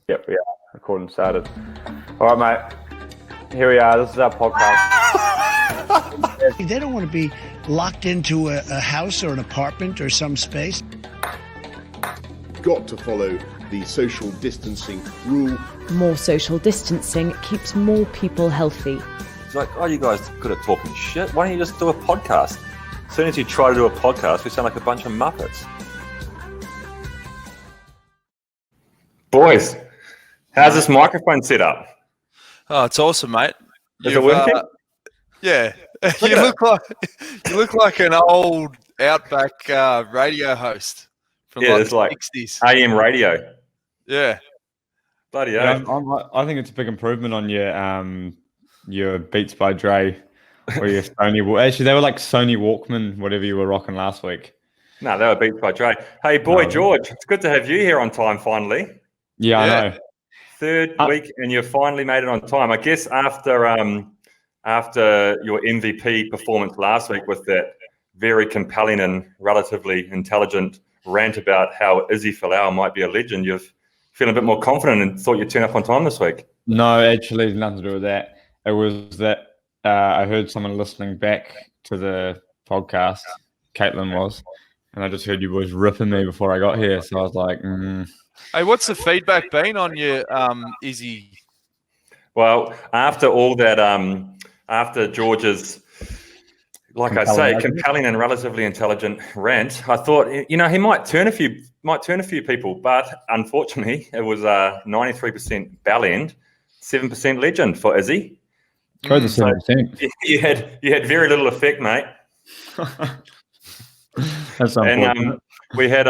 Yep, yeah, recording started. All right, mate. Here we are. This is our podcast. They don't want to be locked into a house or an apartment or some space. Got to follow the social distancing rule. More social distancing keeps more people healthy. It's like, oh, you guys are good at talking shit. Why don't you just do a podcast? As soon as you try to do a podcast, we sound like a bunch of muppets. Boys, how's this microphone set up? Oh, it's awesome, mate. Is it working? Yeah, you look like an old Outback radio host from the 60s. AM radio. Yeah, Bloody hell. I think it's a big improvement on your Beats by Dre or your Sony. Actually, they were like Sony Walkman, whatever you were rocking last week. No, they were Beats by Dre. Hey, boy, George, it's good to have you here on time finally. Yeah, I know. Third week, and you finally made it on time. I guess after your MVP performance last week with that very compelling and relatively intelligent rant about how Izzy Folau might be a legend, you're feeling a bit more confident and thought you'd turn up on time this week. No, actually, it's nothing to do with that. It was that I heard someone listening back to the podcast, Caitlin was, and I just heard you boys ripping me before I got here. So I was like, Hey, what's the feedback been on your Izzy? Well, after all that, after George's, like I say, compelling and relatively intelligent rant, I thought, he might turn a few people, but unfortunately, it was 93% bell end, 7% legend for Izzy. Go the 7%. You had very little effect, mate. That's unfortunate. And we had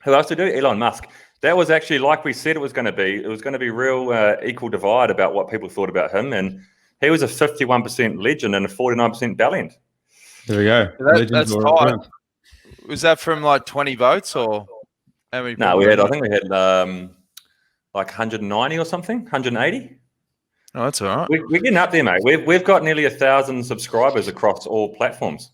who else to do? Elon Musk. That was actually like we said it was going to be. It was going to be real equal divide about what people thought about him, and he was a 51% legend and a 49% bell end. There we go. That's tight. Was that from like 20 votes or how many? No, I think we had like 190 or something, 180. Oh, that's all right. We're getting up there, mate. We've got nearly 1,000 subscribers across all platforms.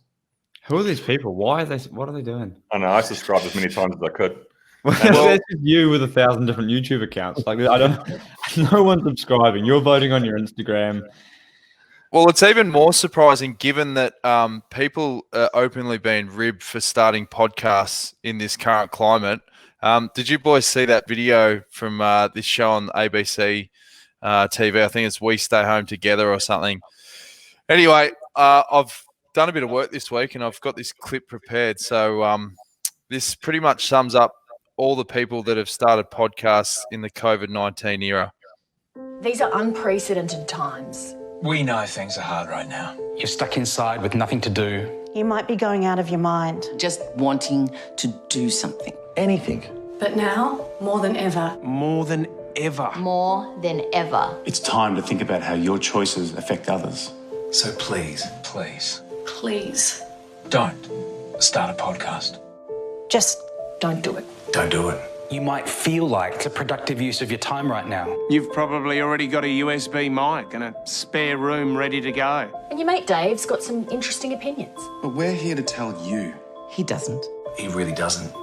Who are these people? What are they doing? I know. I subscribed as many times as I could. That's just you with 1,000 different YouTube accounts. Like no one's subscribing. You're voting on your Instagram. Well, it's even more surprising given that people are openly being ribbed for starting podcasts in this current climate. Did you boys see that video from this show on ABC TV? I think it's We Stay Home Together or something. Anyway, I've done a bit of work this week and I've got this clip prepared. So this pretty much sums up all the people that have started podcasts in the COVID-19 era. These are unprecedented times. We know things are hard right now. You're stuck inside with nothing to do. You might be going out of your mind. Just wanting to do something. Anything. But now, more than ever. More than ever. More than ever. It's time to think about how your choices affect others. So please, don't start a podcast. Just don't do it. Don't do it. You might feel like it's a productive use of your time right now. You've probably already got a USB mic and a spare room ready to go. And your mate Dave's got some interesting opinions. But we're here to tell you. He doesn't. He really doesn't.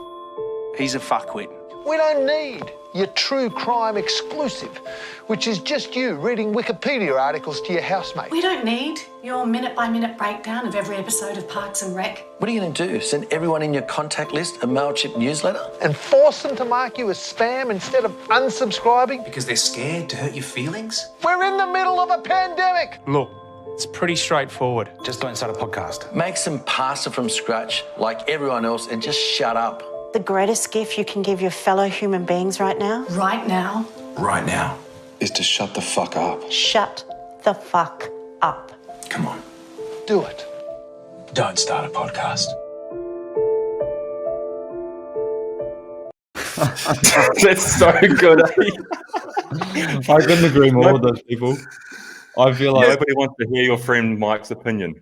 He's a fuckwit. We don't need your true crime exclusive, which is just you reading Wikipedia articles to your housemate. We don't need your minute-by-minute breakdown of every episode of Parks and Rec. What are you going to do? Send everyone in your contact list a MailChimp newsletter? And force them to mark you as spam instead of unsubscribing? Because they're scared to hurt your feelings? We're in the middle of a pandemic! Look, it's pretty straightforward. Just don't start a podcast. Make some pasta from scratch like everyone else and just shut up. the greatest gift you can give your fellow human beings right now? Right now? Right now is to shut the fuck up. Shut the fuck up. Come on. Do it. Don't start a podcast. That's so good. I couldn't agree more with those people. I feel like nobody wants to hear your friend Mike's opinion.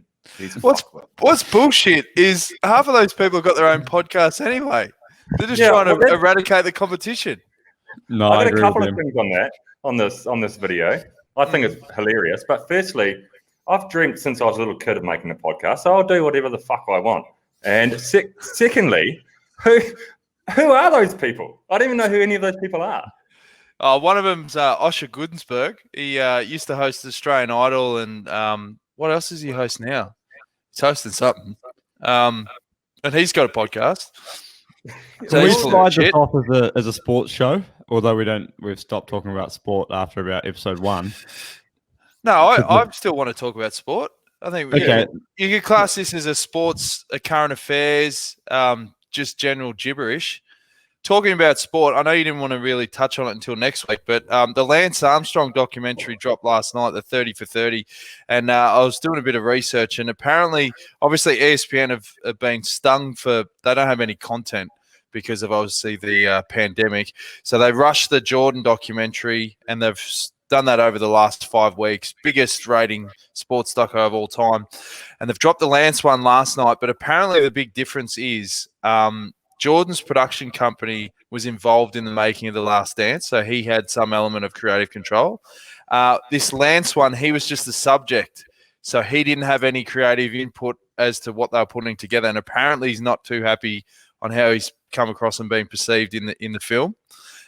What's bullshit is half of those people have got their own podcasts anyway. They're just trying to eradicate the competition. No, I got a couple of things on that on this video. I think it's hilarious. But firstly, I've dreamt since I was a little kid of making a podcast, so I'll do whatever the fuck I want. And secondly, who are those people? I don't even know who any of those people are. One of them's Osher Gudensberg. He used to host Australian Idol, and what else does he host now? He's hosting something. And he's got a podcast. So we slide this off as a sports show, although we've stopped talking about sport after about episode 1. No, I still want to talk about sport. I think you could class this as a current affairs, just general gibberish. Talking about sport, I know you didn't want to really touch on it until next week, but the Lance Armstrong documentary dropped last night, the 30 for 30, and I was doing a bit of research, and apparently, obviously, ESPN have been stung they don't have any content because of obviously the pandemic, so they rushed the Jordan documentary, and they've done that over the last 5 weeks, biggest rating sports doco of all time, and they've dropped the Lance one last night, but apparently the big difference is Jordan's production company was involved in the making of The Last Dance, so he had some element of creative control. This Lance one, he was just the subject, so he didn't have any creative input as to what they were putting together, and apparently he's not too happy on how he's come across and been perceived in the film.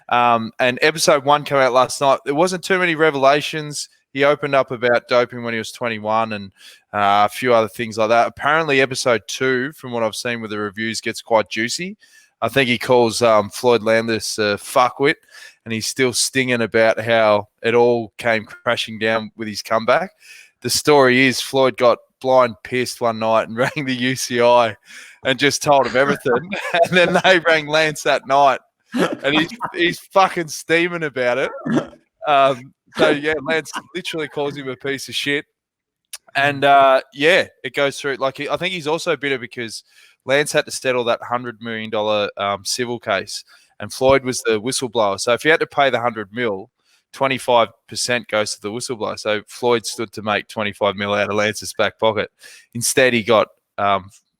And episode 1 came out last night. There wasn't too many revelations. He opened up about doping when he was 21 and a few other things like that. Apparently, episode 2, from what I've seen with the reviews, gets quite juicy. I think he calls Floyd Landis a fuckwit, and he's still stinging about how it all came crashing down with his comeback. The story is Floyd got blind pissed one night and rang the UCI and just told him everything. And then they rang Lance that night, and he's fucking steaming about it. So, yeah, Lance literally calls him a piece of shit. And, it goes through. I think he's also bitter because Lance had to settle that $100 million civil case, and Floyd was the whistleblower. So if he had to pay the $100 million, 25% goes to the whistleblower. So Floyd stood to make $25 million out of Lance's back pocket. Instead, he got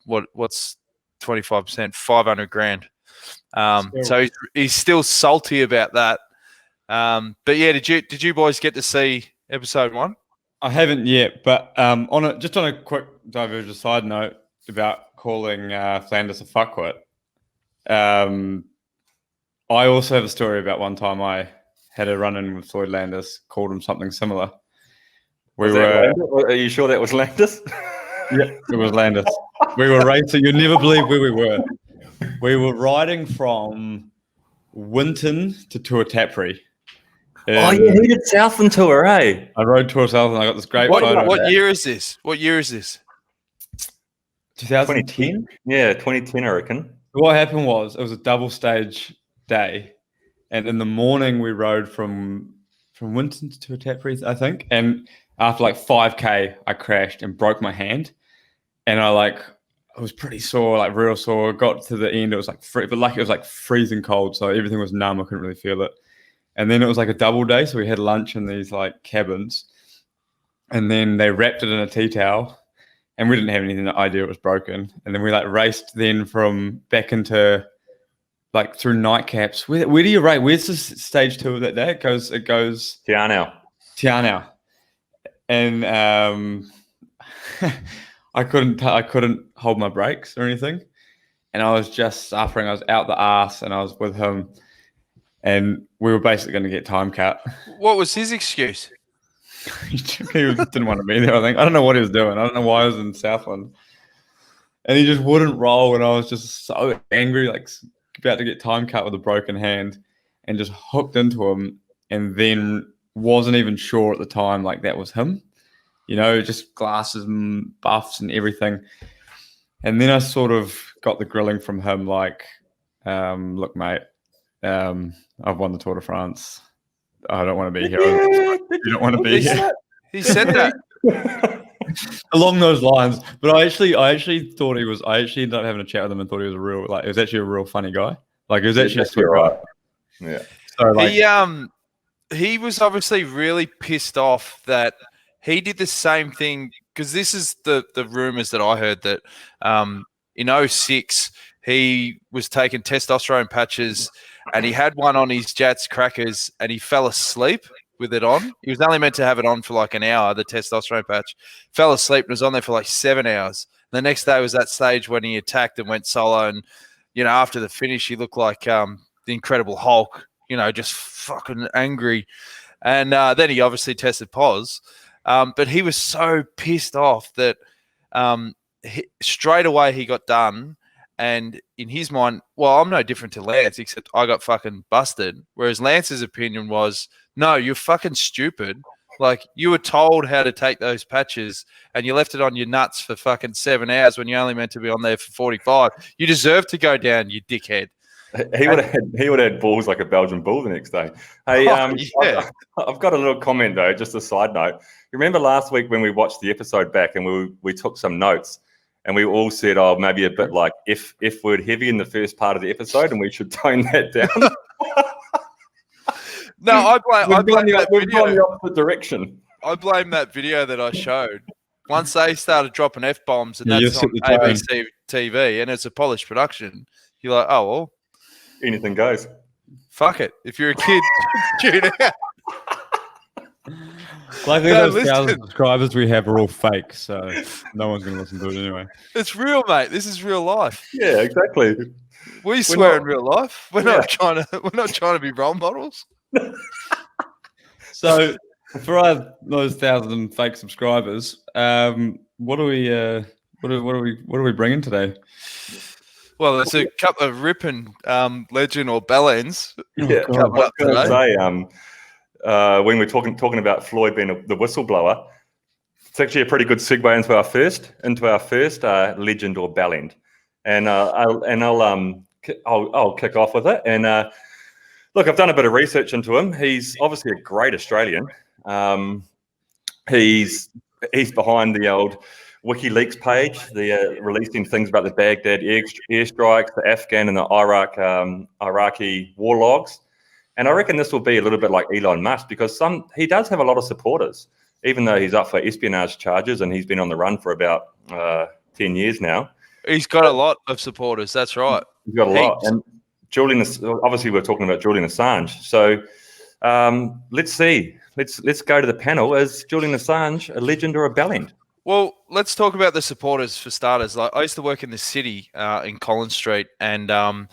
what's 25%? $500,000. So he's still salty about that. But yeah, did you boys get to see episode 1? I haven't yet, but on a quick divergent side note about calling Flanders a fuckwit. I also have a story about one time I had a run-in with Floyd Landis, called him something similar. Are you sure that was Landis? Yeah, it was Landis. We were racing. You'd never believe where we were. We were riding from Winton to Tuatapere. Yeah, he did Southland tour, eh? I rode tour Southland. I got this great photo. What year is this? 2010? Yeah, 2010, I reckon. What happened was it was a double stage day, and in the morning we rode from Winton to Tuatapere, I think. And after like 5K, I crashed and broke my hand, and I was pretty sore, like real sore. Got to the end, it was like it was like freezing cold, so everything was numb. I couldn't really feel it. And then it was like a double day, so we had lunch in these like cabins, and then they wrapped it in a tea towel, and we didn't have anything idea it was broken. And then we like raced then from back into like through nightcaps. Where do you rate? Where's the stage 2 of that day? It goes Te Anau. And I couldn't hold my brakes or anything, and I was just suffering. I was out the arse, and I was with him, and we were basically going to get time cut. What was his excuse? He didn't want to be there, I think. I don't know what he was doing. I don't know why I was in Southland. And he just wouldn't roll, and I was just so angry, like about to get time cut with a broken hand, and just hooked into him, and then wasn't even sure at the time like that was him. Just glasses and buffs and everything. And then I sort of got the grilling from him like, look, mate, I've won the Tour de France. I don't want to be here. You don't want to be here. He said that. Along those lines. But I actually thought I actually ended up having a chat with him and thought he was he was actually a real funny guy. Like, he was actually a sweet guy. Yeah. So he was obviously really pissed off that he did the same thing, because this is the rumors that I heard that in 2006 he was taking testosterone patches, and he had one on his Jats crackers, and he fell asleep with it on. He was only meant to have it on for like an hour, the testosterone patch. Fell asleep and was on there for like 7 hours. The next day was that stage when he attacked and went solo, and after the finish he looked like the Incredible Hulk. just fucking angry. And then he obviously tested pos. But he was so pissed off that straight away he got done. And in his mind, well, I'm no different to Lance, except I got fucking busted. Whereas Lance's opinion was, no, you're fucking stupid. Like, you were told how to take those patches and you left it on your nuts for fucking 7 hours when you only meant to be on there for 45. You deserve to go down, you dickhead. He would have had balls like a Belgian bull the next day. Hey, yeah. I've got a little comment though, just a side note. You remember last week when we watched the episode back and we took some notes and we all said, oh, maybe a bit like F word heavy in the first part of the episode and we should tone that down. No, I blame that we've video. gone the opposite direction. I blame that video that I showed. Once they started dropping F-bombs and Yeah, that's on ABC TV and it's a polished production, you're like, oh, well. Anything goes. Fuck it. If you're a kid, tune out. Luckily, those 1,000 subscribers we have are all fake, so no one's going to listen to it anyway. It's real, mate. This is real life. Yeah, exactly. We swear in real life. We're not trying to be role models. So, for those 1,000 fake subscribers, what are we bringing today? Well, there's a couple of ripping legend or bellends. Yeah, I was going to say, when we're talking about Floyd being the whistleblower, it's actually a pretty good segue into our first legend or bellend, and I'll kick off with it. And look, I've done a bit of research into him. He's obviously a great Australian. He's behind the old WikiLeaks page, releasing things about the Baghdad airstrikes, the Afghan and the Iraqi war logs. And I reckon this will be a little bit like Elon Musk because he does have a lot of supporters, even though he's up for espionage charges and he's been on the run for about 10 years now. He's got a lot of supporters. That's right. He's got a lot. And Julian, obviously, we're talking about Julian Assange. So let's see. Let's go to the panel. Is Julian Assange a legend or a bellend? Well, let's talk about the supporters for starters. Like, I used to work in the city in Collins Street, and I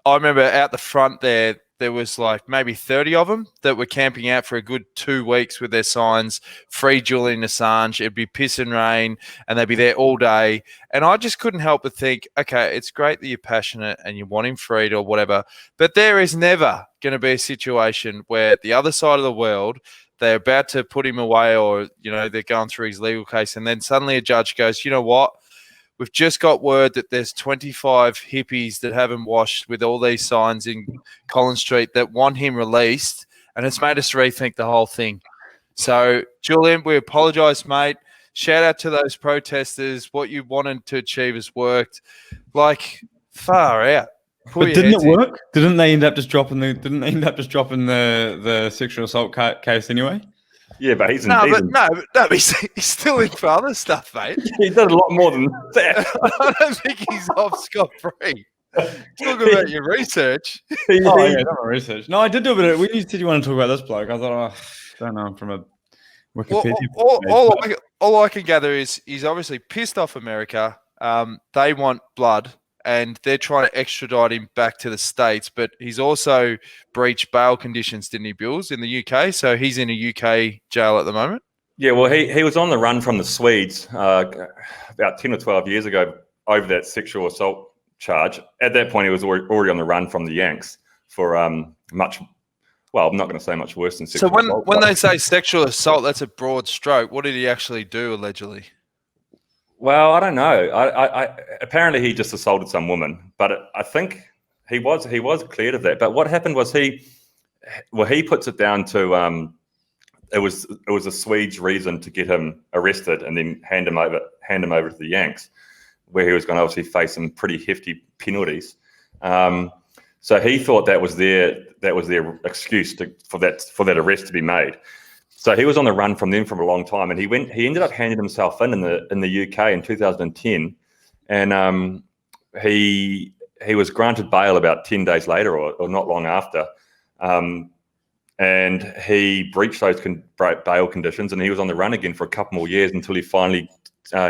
remember out the front there was like maybe 30 of them that were camping out for a good 2 weeks with their signs, free Julian Assange. It'd be piss and rain, and they'd be there all day. And I just couldn't help but think, okay, it's great that you're passionate and you want him freed or whatever, but there is never going to be a situation where the other side of the world, they're about to put him away or, they're going through his legal case. And then suddenly a judge goes, you know what? We've just got word that there's 25 hippies that haven't washed with all these signs in Collins Street that want him released. And it's made us rethink the whole thing. So, Julian, we apologize, mate. Shout out to those protesters. What you wanted to achieve has worked. Like, far out. But didn't it work? Didn't they end up just dropping the sexual assault case anyway? Yeah, but he's still in for other stuff, mate. He did a lot more than that. I don't think he's off scot-free. Talk about your research. Not my research. No, I did do a bit of it. When you said you want to talk about this bloke, I thought, I don't know, from a Wikipedia. All I can gather is he's obviously pissed off America. They want blood. And they're trying to extradite him back to the States, but he's also breached bail conditions, didn't he, Bills, in the UK? So he's in a UK jail at the moment? Yeah, well, he was on the run from the Swedes about 10 or 12 years ago over that sexual assault charge. At that point, he was already on the run from the Yanks for I'm not going to say much worse than sexual assault. So when they say sexual assault, that's a broad stroke. What did he actually do, allegedly? Well, I don't know. I apparently he just assaulted some woman, but I think he was cleared of that. But what happened was he puts it down to it was the Swedes' reason to get him arrested and then hand him over to the Yanks, where he was going to obviously face some pretty hefty penalties. So he thought that was their excuse for that arrest to be made. So he was on the run from them for a long time, and he ended up handing himself in the UK in 2010, and he was granted bail about 10 days later or not long after, and he breached those bail conditions, and he was on the run again for a couple more years until he finally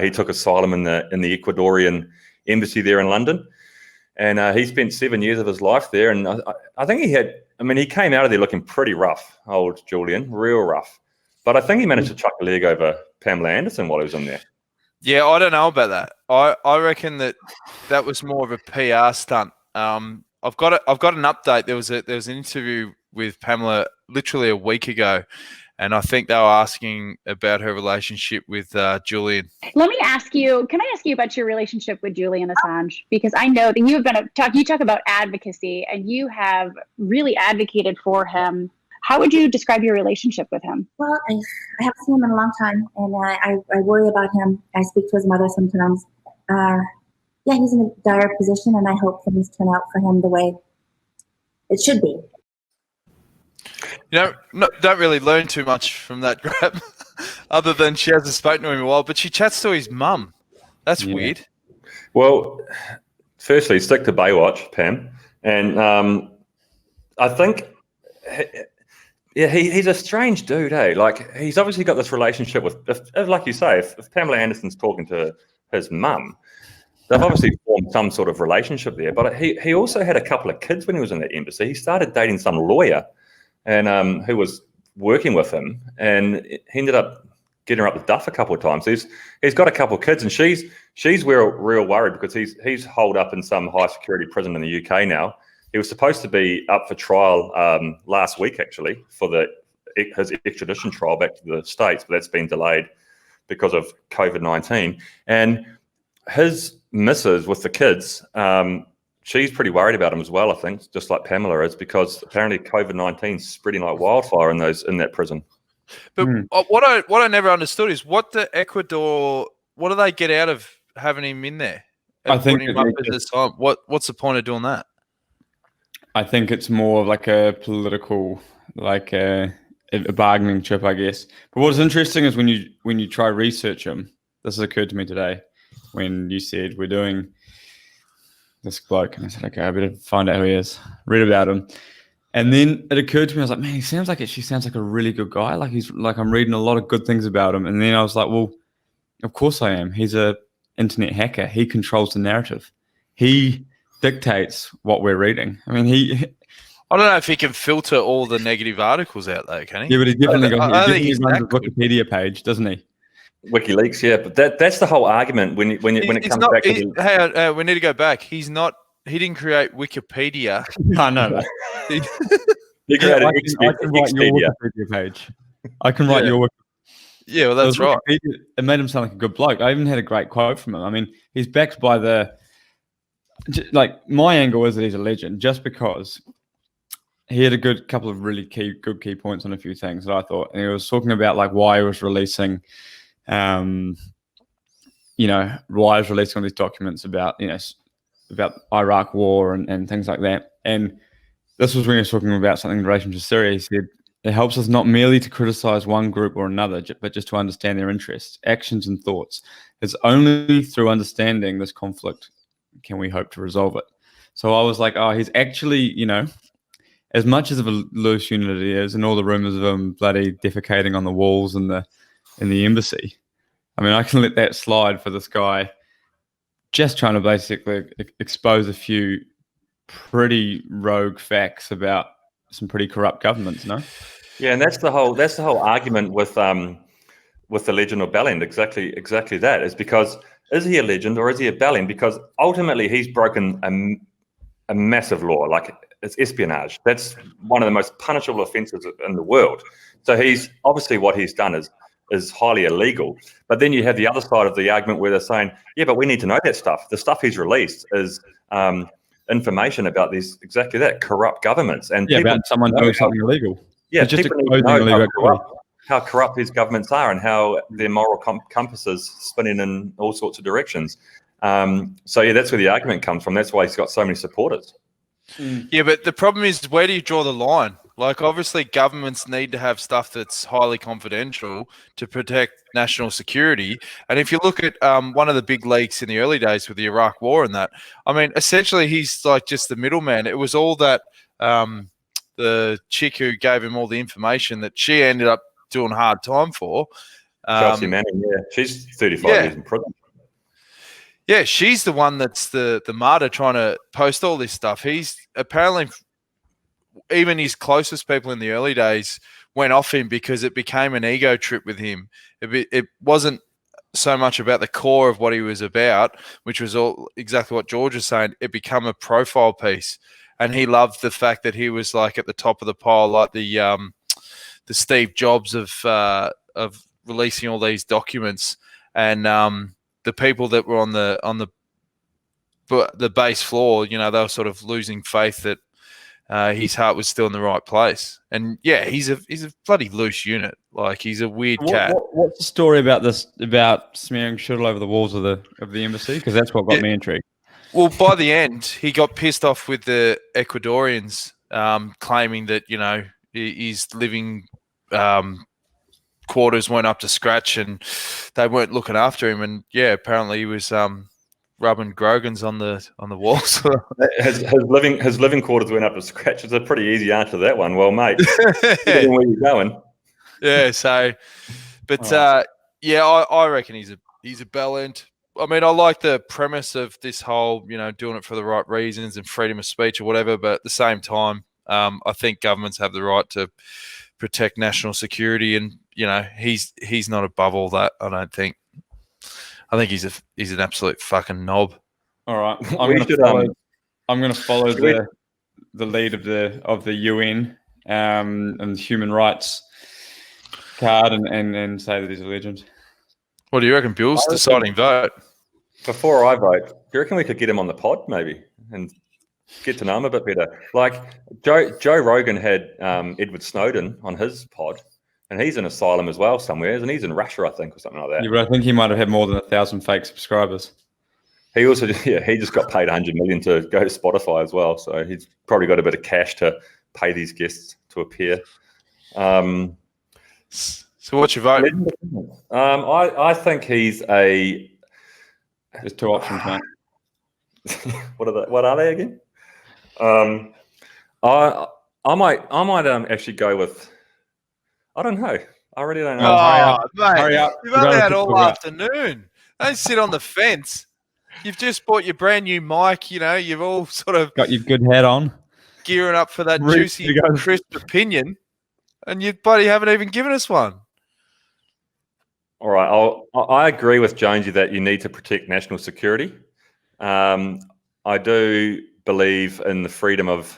he took asylum in the Ecuadorian embassy there in London, and he spent 7 years of his life there. And I think he came out of there looking pretty rough, old Julian, real rough. But I think he managed to chuck a leg over Pamela Anderson while he was in there. Yeah, I don't know about that. I reckon that was more of a PR stunt. I've got an update. There was an interview with Pamela literally a week ago, and I think they were asking about her relationship with Julian. Let me ask you, can I ask you about your relationship with Julian Assange? Because I know that you have been you talk about advocacy, and you have really advocated for him. How would you describe your relationship with him? Well, I haven't seen him in a long time, and I worry about him. I speak to his mother sometimes. Yeah, he's in a dire position, and I hope things turn out for him the way it should be. You know, don't really learn too much from that grab, other than she hasn't spoken to him in a while, but she chats to his mum. That's weird. Well, firstly, stick to Baywatch, Pam. And I think... Yeah, he's a strange dude, eh? Like, he's obviously got this relationship with, like you say, if Pamela Anderson's talking to his mum, they've obviously formed some sort of relationship there. But he also had a couple of kids when he was in the embassy. He started dating some lawyer, and who was working with him, and he ended up getting her up the duff a couple of times. He's got a couple of kids, and she's real worried because he's holed up in some high security prison in the UK now. He was supposed to be up for trial last week, actually, for his extradition trial back to the States, but that's been delayed because of COVID-19. And his missus with the kids, she's pretty worried about him as well, I think, just like Pamela is, because apparently COVID-19 is spreading like wildfire in that prison. But what I never understood is what do they get out of having him in there? I think what's the point of doing that? I think it's more like a political, like a bargaining chip, I guess. But what's interesting is when you try research him, this has occurred to me today when you said we're doing this bloke, and I said, okay, I better find out who he is, read about him. And then it occurred to me, I was like, man, he sounds like a really good guy. Like I'm reading a lot of good things about him. And then I was like, well, of course I am. He's a internet hacker. He controls the narrative. He dictates what we're reading. I mean, I don't know if he can filter all the negative articles out there, can he? Yeah, but he's definitely runs a Wikipedia page, doesn't he? WikiLeaks, yeah, but that's the whole argument when it comes back to hey, we need to go back. He didn't create Wikipedia. I know that. He created I can write your Wikipedia page. I can write your Wikipedia. Yeah, well, that's right. It made him sound like a good bloke. I even had a great quote from him. I mean, he's backed by my angle is that he's a legend just because he had a couple of really good key points on a few things that I thought. And he was talking about like why he was releasing, why he was releasing all these documents about Iraq war and things like that. And this was when he was talking about something in relation to Syria. He said, it helps us not merely to criticize one group or another, but just to understand their interests, actions, and thoughts. It's only through understanding this conflict can we hope to resolve it. So I was like, oh, he's actually, as much as of a loose unit he is, and all the rumors of him bloody defecating on the walls in the embassy. I mean, I can let that slide for this guy just trying to basically expose a few pretty rogue facts about some pretty corrupt governments, no? Yeah, and that's the whole argument with the legend of Bewl. Exactly that is because is he a legend or is he a Bewl? Because ultimately he's broken a massive law, like it's espionage. That's one of the most punishable offences in the world. So he's obviously what he's done is highly illegal. But then you have the other side of the argument where they're saying, yeah, but we need to know that stuff. The stuff he's released is information about these corrupt governments and about someone doing something illegal. Yeah, it's just people know how corrupt these governments are and how their moral compasses spinning in all sorts of directions. So yeah, that's where the argument comes from. That's why he's got so many supporters. Yeah, but the problem is, where do you draw the line? Like, obviously, governments need to have stuff that's highly confidential to protect national security. And if you look at one of the big leaks in the early days with the Iraq War and that, I mean, essentially, he's like just the middleman. It was all that the chick who gave him all the information that she ended up doing hard time for. Chelsea Manning, yeah. She's 35 years in prison. Yeah, she's the one that's the martyr trying to post all this stuff. He's apparently, even his closest people in the early days went off him because it became an ego trip with him. It wasn't so much about the core of what he was about, which was all exactly what George was saying. It became a profile piece, and he loved the fact that he was like at the top of the pile, like the Steve Jobs of releasing all these documents, and the people that were on the base floor, you know, they were sort of losing faith that his heart was still in the right place. And yeah, he's a bloody loose unit. Like, he's a weird cat. What's the story about this, about smearing shit all over the walls of the embassy? Because that's what got me intrigued. Well, by the end, he got pissed off with the Ecuadorians, claiming that, you know, his living quarters weren't up to scratch and they weren't looking after him. And yeah, apparently he was rubbing Grogan's on the walls. his living quarters went up to scratch. It's a pretty easy answer to that one. Well, mate, where you going? Yeah. So, but I reckon he's a bell end. I mean, I like the premise of this whole, you know, doing it for the right reasons and freedom of speech or whatever. But at the same time, I think governments have the right to protect national security, and you know, he's not above all that. I don't think. I think he's an absolute fucking knob. All right, I'm going to follow the lead of the UN and human rights card and say that he's a legend. What do you reckon, Bill's deciding vote? Before I vote, do you reckon we could get him on the pod maybe and get to know him a bit better? Like Joe Rogan had Edward Snowden on his pod. And he's in asylum as well somewhere, and he's in Russia, I think, or something like that. Yeah, but I think he might have had more than 1,000 fake subscribers. He also, he just got paid $100 million to go to Spotify as well, so he's probably got a bit of cash to pay these guests to appear. So what's your vote? I think he's a. There's two options, mate. What are they again? I might actually go with. I don't know. I really don't know. Oh, mate, hurry up. You've only had all afternoon. Don't sit on the fence. You've just bought your brand new mic. You know, you've all sort of got your good head on, gearing up for that juicy, crisp opinion, and you buddy haven't even given us one. All right. I agree with Jonesy that you need to protect national security. I do believe in the freedom of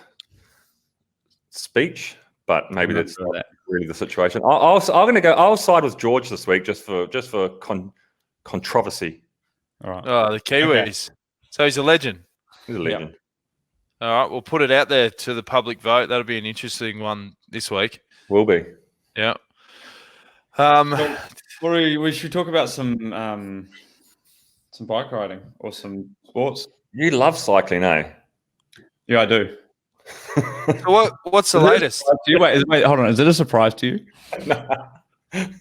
speech, but maybe that's not really the situation. I'm going to go. I'll side with George this week just for controversy. All right. Oh, the Kiwis. Okay. So he's a legend. He's a legend. Yep. All right, we'll put it out there to the public vote. That'll be an interesting one this week. Will be. Yeah. We should talk about some bike riding or some sports. You love cycling, eh? Yeah, I do. So what's the latest? Wait, hold on. Is it a surprise to you? Are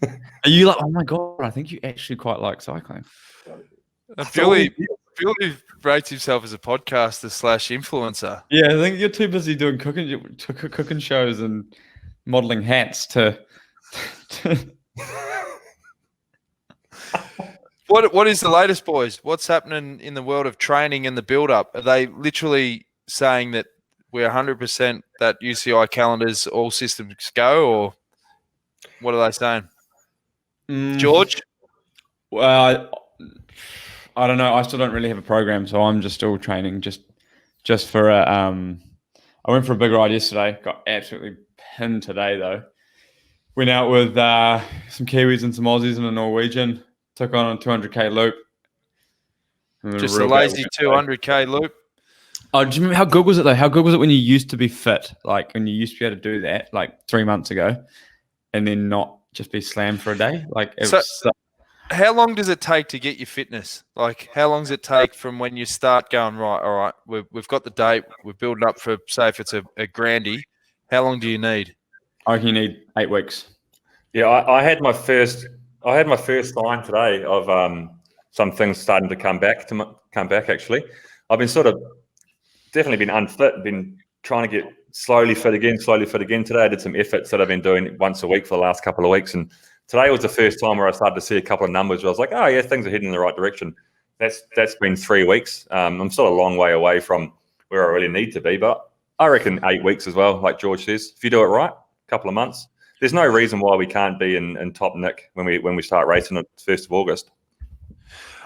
you like, oh my God, I think you actually quite like cycling. Billy rates himself as a podcaster / influencer. Yeah, I think you're too busy doing cooking shows and modeling hats to What is the latest, boys? What's happening in the world of training and the build-up? Are they literally saying that we're 100% that UCI calendars all systems go, or what are they saying? George? Well, I don't know. I still don't really have a program, so I'm just still training just for I went for a big ride yesterday. Got absolutely pinned today though. Went out with some Kiwis and some Aussies and a Norwegian. Took on a 200k loop. Just a lazy 200k loop. Oh, do you remember how good was it though? How good was it when you used to be fit? Like when you used to be able to do that like 3 months ago, and then not just be slammed for a day? Like it was how long does it take to get your fitness? Like how long does it take from when you start going, right, all right, we've got the date, we're building up for, say if it's a grandy, how long do you need? I reckon you need 8 weeks. Yeah, I had my first sign today of some things starting to come back actually. I've been sort of definitely been unfit, been trying to get slowly fit again. Today I did some efforts that I've been doing once a week for the last couple of weeks, and today was the first time where I started to see a couple of numbers where I was like, oh yeah, things are heading in the right direction. That's been 3 weeks. I'm still a long way away from where I really need to be, but I reckon 8 weeks as well, like George says. If you do it right, a couple of months. There's no reason why we can't be in top nick when we start racing on the 1st of August.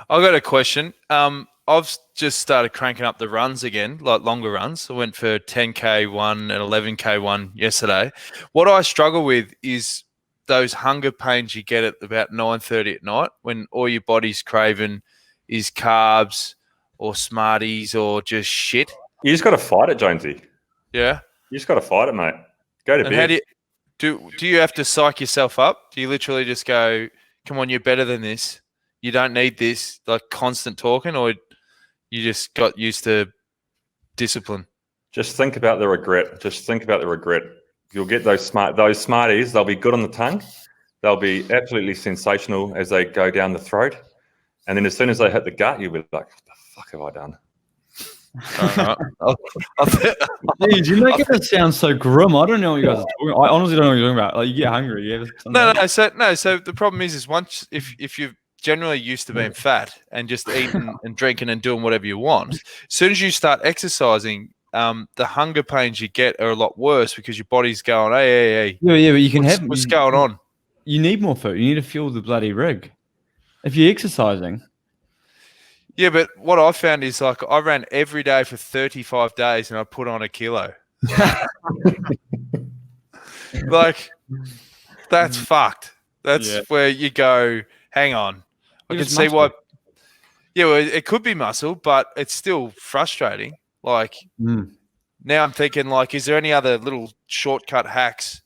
I've got a question. I've just started cranking up the runs again, like longer runs. I went for 10K one and 11K one yesterday. What I struggle with is those hunger pains you get at about 9:30 at night when all your body's craving is carbs or Smarties or just shit. You just got to fight it, Jonesy. Yeah? You just got to fight it, mate. Go to bed. How do you have to psych yourself up? Do you literally just go, come on, you're better than this. You don't need this, like constant talking, or you just got used to discipline? Just think about the regret. You'll get those Smarties. They'll be good on the tongue. They'll be absolutely sensational as they go down the throat. And then as soon as they hit the gut, you'll be like, what the fuck have I done? Dude, you're making it sound so grim. I don't know what you guys are talking about. I honestly don't know what you're talking about. Like, you get hungry. So the problem is once if you're generally used to being fat and just eating and drinking and doing whatever you want, as soon as you start exercising, the hunger pains you get are a lot worse because your body's going, hey. Yeah, but you can what's going on? You need more food. You need to fuel the bloody rig. If you're exercising. Yeah, but what I found is like I ran every day for 35 days and I put on a kilo. Like, that's fucked. That's where you go, hang on. I can see why. Yeah, well, it could be muscle, but it's still frustrating. Like, now I'm thinking, like, is there any other little shortcut hacks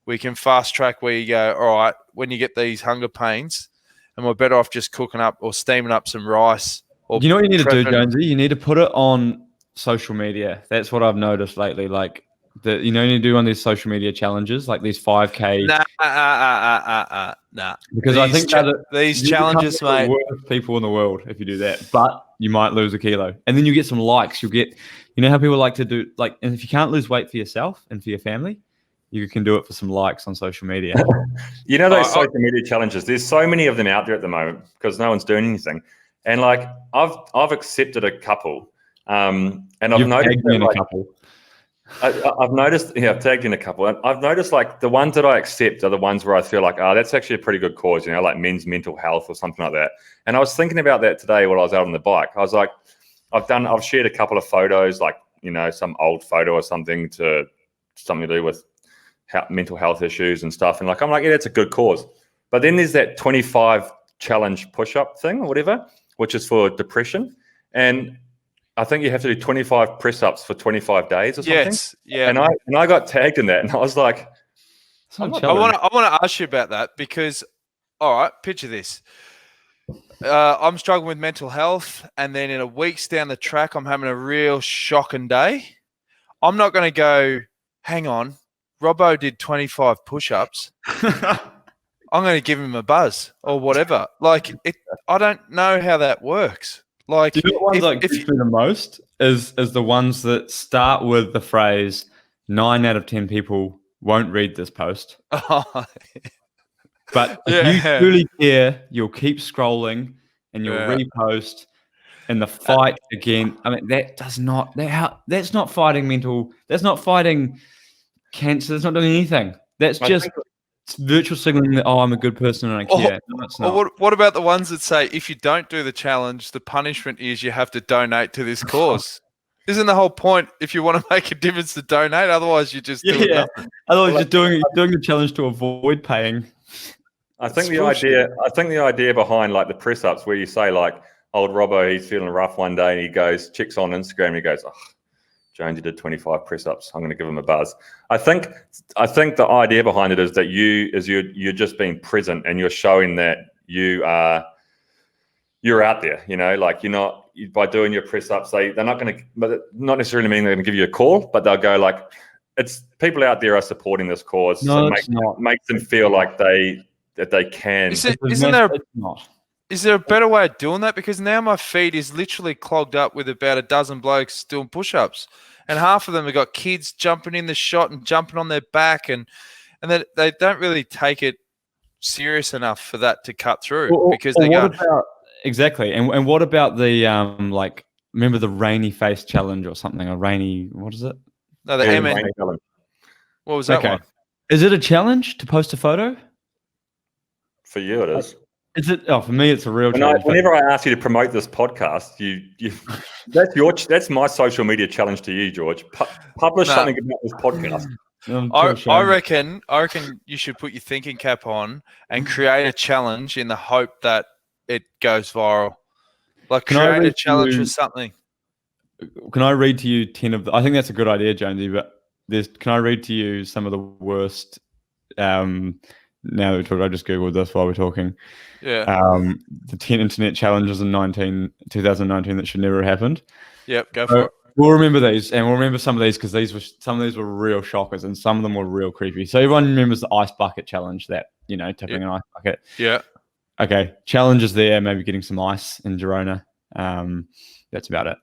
we can fast track where you go, all right, when you get these hunger pains, and we're better off just cooking up or steaming up some rice? Or you know what you need to do, Jonesy? You need to put it on social media. That's what I've noticed lately. Like, you need to do one of these social media challenges, like these 5K. Nah. Because I think these challenges, mate, the worst people in the world if you do that. But you might lose a kilo, and then you get some likes. You'll get, you know how people like to do, like, and if you can't lose weight for yourself and for your family, you can do it for some likes on social media. You know those social media challenges. There's so many of them out there at the moment because no one's doing anything. And like I've accepted a couple, and I've noticed I've noticed, I've tagged in a couple. And I've noticed like the ones that I accept are the ones where I feel like, that's actually a pretty good cause, like men's mental health or something like that. And I was thinking about that today while I was out on the bike. I was like, I've shared a couple of photos, like, some old photo or something to do with mental health issues and stuff. And like, I'm like, yeah, that's a good cause. But then there's that 25 challenge push-up thing or whatever, which is for depression. And I think you have to do 25 press-ups for 25 days or something. Yes, yeah. And I got tagged in that, and I was like, I want to ask you about that because, all right, picture this. I'm struggling with mental health, and then in a week's down the track, I'm having a real shocking day. I'm not going to go, hang on, Robbo did 25 push-ups. I'm going to give him a buzz or whatever. Like, I don't know how that works. Like, you know what ones that gets me the most is the ones that start with the phrase 9 out of 10 people won't read this post. But if you truly care, you'll keep scrolling and you'll repost and the fight again. I mean, that's not fighting mental, that's not fighting cancer, that's not doing anything. That's just virtual signaling that, I'm a good person and I care. No, it's not. What about the ones that say, if you don't do the challenge, the punishment is you have to donate to this cause? Isn't the whole point, if you want to make a difference, to donate? Otherwise, you just do nothing. Otherwise, you're doing the challenge to avoid paying. I think the idea behind like the press ups where you say like, old Robbo, he's feeling rough one day and he goes, checks on Instagram and he goes, Jonesy did 25 press ups. I'm going to give him a buzz. I think the idea behind it is that you're just being present and you're showing that you're out there. Like you're not, by doing your press ups. They're not going to, but not necessarily mean they're going to give you a call, but they'll go like, it's people out there are supporting this cause. No, so it's makes them feel like they can. Is there a better way of doing that? Because now my feed is literally clogged up with about a dozen blokes doing push-ups, and half of them have got kids jumping in the shot and jumping on their back, and they don't really take it serious enough for that to cut through. Because they go, exactly. And what about the like? Remember the rainy face challenge or something? A rainy, what is it? No, the MN challenge. What was that one? Is it a challenge to post a photo? For you, it is. Is it? Oh, for me, it's a real challenge. Whenever I ask you to promote this podcast, that's my social media challenge to you, George. Publish something about this podcast. I reckon you should put your thinking cap on and create a challenge in the hope that it goes viral. Like create a challenge for something. Can I read to you 10 of the? I think that's a good idea, Jonesy. But can I read to you some of the worst? Now that we're talking, I just googled this while we're talking. Yeah. The 10 internet challenges in 2019 that should never have happened. Yep, go for it. We'll remember these, and we'll remember some of these because some of these were real shockers, and some of them were real creepy. So everyone remembers the ice bucket challenge, that tipping an ice bucket. Yeah. Okay, challenges there, maybe getting some ice in Girona. That's about it.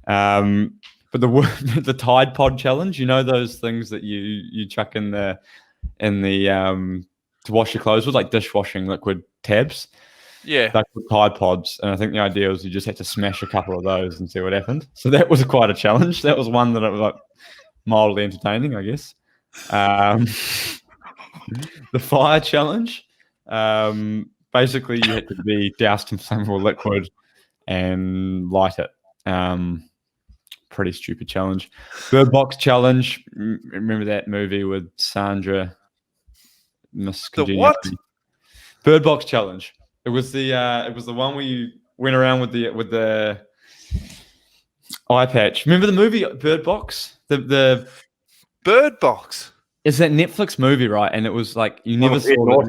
But the Tide Pod challenge, those things that you chuck in the to wash your clothes with, like dishwashing liquid tabs. Yeah. Like with Tide Pods. And I think the idea was you just had to smash a couple of those and see what happened. So that was quite a challenge. That was one that it was like mildly entertaining, I guess. The fire challenge. Basically you had to be doused in some more liquid and light it. Pretty stupid challenge. Bird Box challenge. Remember that movie with Sandra Miss The what? Bird Box challenge. It was the one where you went around with the eye patch. Remember the movie Bird Box? The Bird Box. It's that Netflix movie, right? And it was like you never saw it.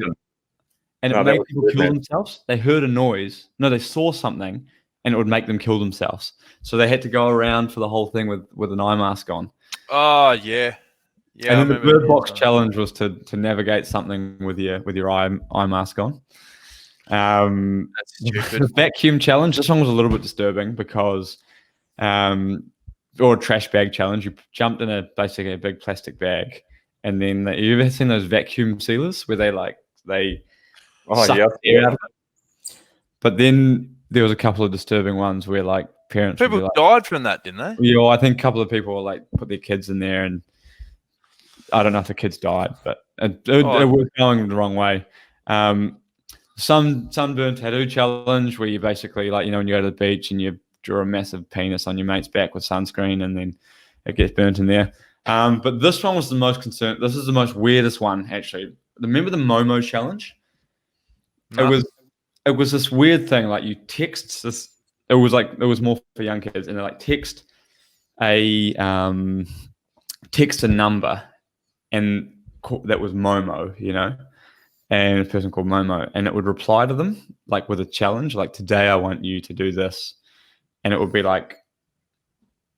And it made people kill themselves. They heard a noise. No, they saw something, and it would make them kill themselves. So they had to go around for the whole thing with an eye mask on. Oh yeah. Yeah. And then the Bird Box challenge was to navigate something with your eye mask on. That's stupid. The vacuum challenge. This one was a little bit disturbing because, or a trash bag challenge. You jumped in basically a big plastic bag, and then you ever seen those vacuum sealers where they suck air out of it? But then there was a couple of disturbing ones where like parents people died from that, didn't they? Yeah, I think a couple of people like put their kids in there, and I don't know if the kids died, but it was going the wrong way. Sunburn tattoo challenge where you basically when you go to the beach and you draw a massive penis on your mate's back with sunscreen and then it gets burnt in there. But this one was the most concerned. This is the most weirdest one actually. Remember the Momo challenge? No. It was this weird thing like you text this. It was more for young kids, and they like text a number, and that was Momo, and a person called Momo, and it would reply to them like with a challenge, like today I want you to do this, and it would be like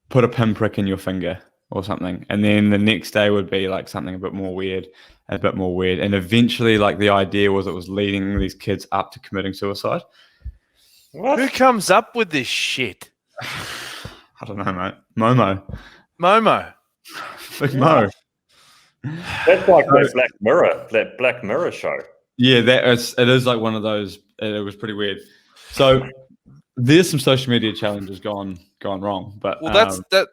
put a pinprick in your finger or something, and then the next day would be like something a bit more weird, and eventually like the idea was it was leading these kids up to committing suicide. What? Who comes up with this shit? I don't know, mate. Momo. Big Mo. That's like that Black Mirror show. Yeah, it is like one of those. It was pretty weird. So there's some social media challenges gone wrong. But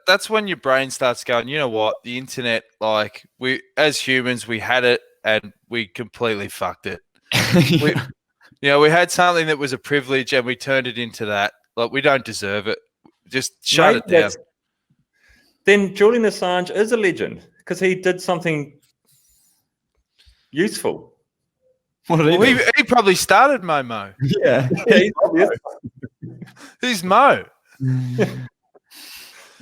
that's when your brain starts going, you know what? The internet, like we as humans, we had it and we completely fucked it. Yeah. We had something that was a privilege and we turned it into that. Like we don't deserve it. Just shut it down. Then Julian Assange is a legend because he did something useful. What did he do? He probably started Momo. Yeah. Who's Mo? Yeah.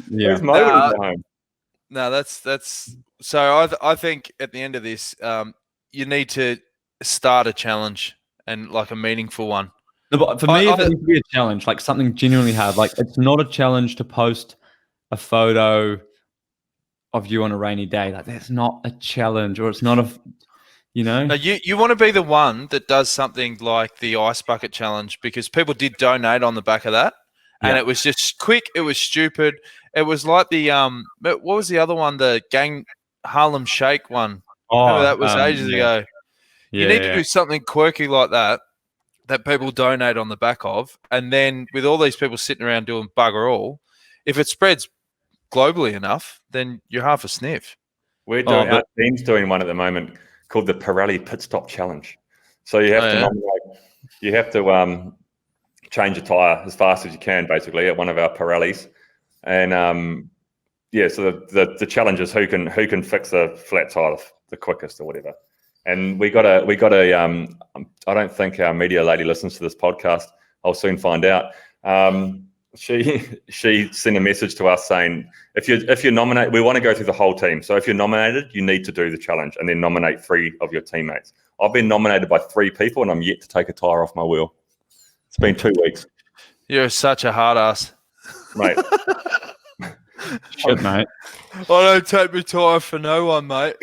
Who's Mo? No, that's so I think at the end of this, you need to start a challenge and like a meaningful one. No, but for me, it needs to be a challenge, like something genuinely hard. Like it's not a challenge to post a photo of you on a rainy day. Like that's not a challenge, or it's not a, No, you want to be the one that does something like the ice bucket challenge, because people did donate on the back of that, and it was just quick. It was stupid. It was like the what was the other one? The gang Harlem Shake one. Remember that was ages ago. Yeah, you need to do something quirky like that. that people donate on the back of, and then with all these people sitting around doing bugger all, if it spreads globally enough, then you're half a sniff. We're doing our team's doing one at the moment called the Pirelli Pit Stop Challenge. So you have to nominate, you have to change a tire as fast as you can, basically, at one of our Pirellis, and so the challenge is who can fix a flat tire the quickest or whatever. And we got a I don't think our media lady listens to this podcast. I'll soon find out. She sent a message to us saying, if you're nominated, we want to go through the whole team. So if you're nominated, you need to do the challenge and then nominate 3 of your teammates. I've been nominated by 3 people and I'm yet to take a tire off my wheel. It's been 2 weeks. You're such a hard ass, mate. Shit, mate. I don't take my tire for no one, mate.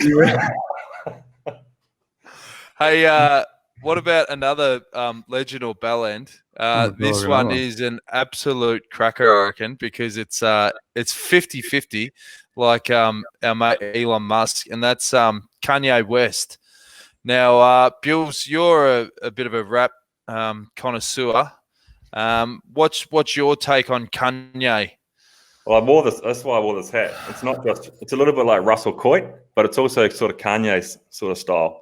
Hey, what about another legend or bellend? This one is an absolute cracker, I reckon, because it's 50-50, like our mate Elon Musk, and that's Kanye West. Now, Bewls, you're a bit of a rap connoisseur. What's your take on Kanye? Well, I wore this. That's why I wore this hat. It's not just. It's a little bit like Russell Coight, but it's also sort of Kanye's sort of style.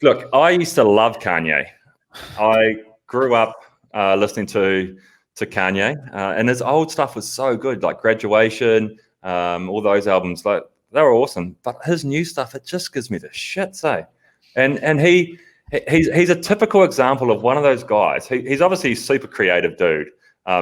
Look, I used to love Kanye. I grew up listening to Kanye, and his old stuff was so good, like Graduation, all those albums. Like they were awesome. But his new stuff, it just gives me the shit, say. And he's a typical example of one of those guys. He's obviously a super creative dude.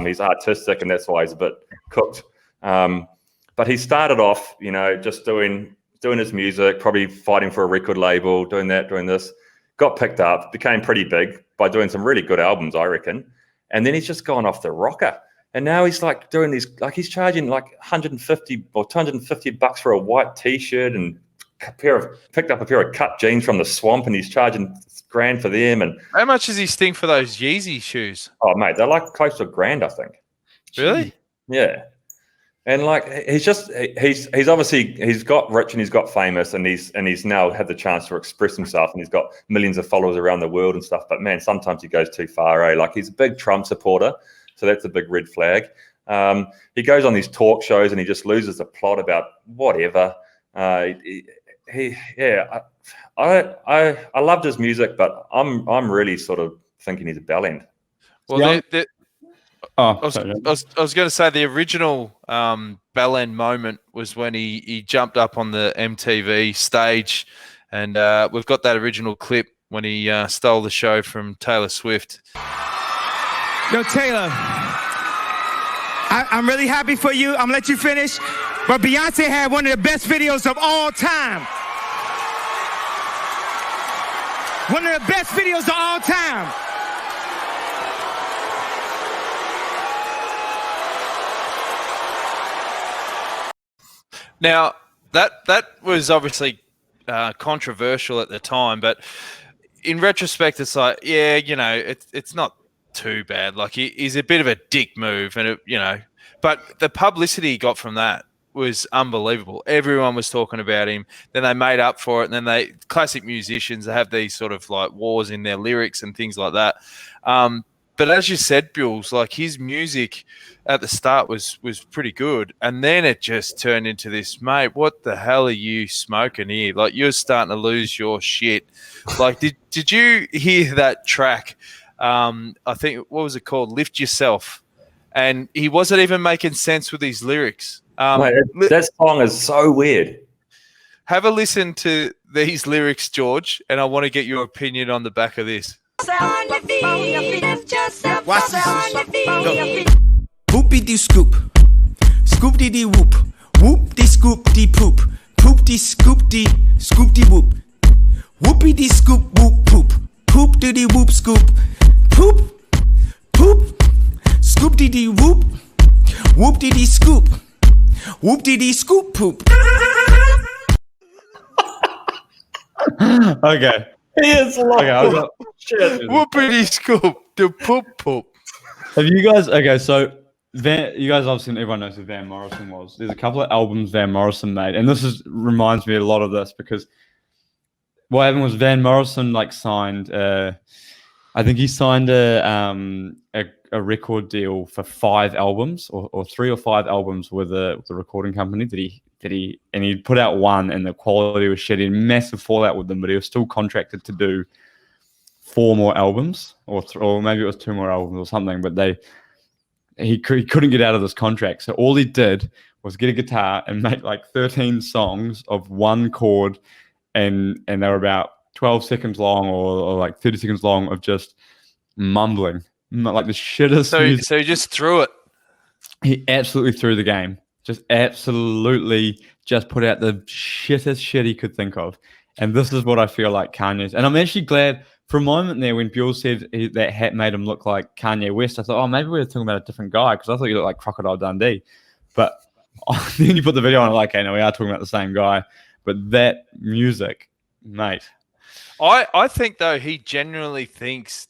He's artistic, and that's why he's a bit cooked. But he started off, just doing his music, probably fighting for a record label, doing this, got picked up, became pretty big by doing some really good albums, I reckon. And then he's just gone off the rocker. And now he's like doing these, like he's charging like 150 or 250 bucks for a white t-shirt and picked up a pair of cut jeans from the swamp, and he's charging $1,000 for them. And how much does he sting for those Yeezy shoes? Oh, mate, they're like close to $1,000, I think. Really? Yeah. And like he's obviously he's got rich and he's got famous and he's now had the chance to express himself, and he's got millions of followers around the world and stuff. But man, sometimes he goes too far, eh? Like he's a big Trump supporter, so that's a big red flag. He goes on these talk shows and he just loses the plot about whatever. I loved his music, but I'm really sort of thinking he's a bellend. Well, I was going to say the original bellend moment was when he jumped up on the MTV stage, and we've got that original clip when he stole the show from Taylor Swift. Yo, Taylor, I'm really happy for you. I'm going to let you finish. But Beyonce had one of the best videos of all time. One of the best videos of all time. Now, that was obviously controversial at the time, but in retrospect, it's like, yeah, it's not too bad. Like he's a bit of a dick move, and but the publicity he got from that was unbelievable. Everyone was talking about him. Then they made up for it, and then classic musicians, they have these sort of like wars in their lyrics and things like that. But as you said, Bewls, like his music at the start was pretty good, and then it just turned into this, mate, what the hell are you smoking here? Like you're starting to lose your shit. Like did you hear that track? I think, what was it called? Lift Yourself. And he wasn't even making sense with his lyrics. Mate, that song is so weird. Have a listen to these lyrics, George, and I want to get your opinion on the back of this. Watch this. Whoopie dee scoop. Scoop dee dee whoop. Whoop dee scoop dee poop. Poop dee scoop dee whoop. Whoopie dee scoop whoop poop. Poop dee dee whoop scoop. Poop. Poop. Scoop dee dee whoop. Whoop dee dee scoop. Whoop dee dee scoop poop. Okay. He is like Whoopity scoop, the poop poop. Have you guys? Okay, so you guys obviously, everyone knows who Van Morrison was. There's a couple of albums Van Morrison made, and this reminds me a lot of this because what happened was Van Morrison like signed I think he signed a record deal for 5 albums or 3 or 5 albums with a recording company and he put out one and the quality was shitty and massive fallout with them, but he was still contracted to do 4 more albums or maybe it was 2 more albums or something, but he couldn't get out of this contract. So all he did was get a guitar and make like 13 songs of one chord and they were about 12 seconds long or like 30 seconds long of just mumbling, like the shittest music. So he just threw it. He absolutely threw the game. Just absolutely just put out the shittest shit he could think of. And this is what I feel like Kanye's. And I'm actually glad for a moment there when Bewl said that hat made him look like Kanye West. I thought, oh, maybe we were talking about a different guy because I thought you looked like Crocodile Dundee. But then you put the video on, like, okay, no, we are talking about the same guy. But that music, mate. I think, though, he genuinely thinks,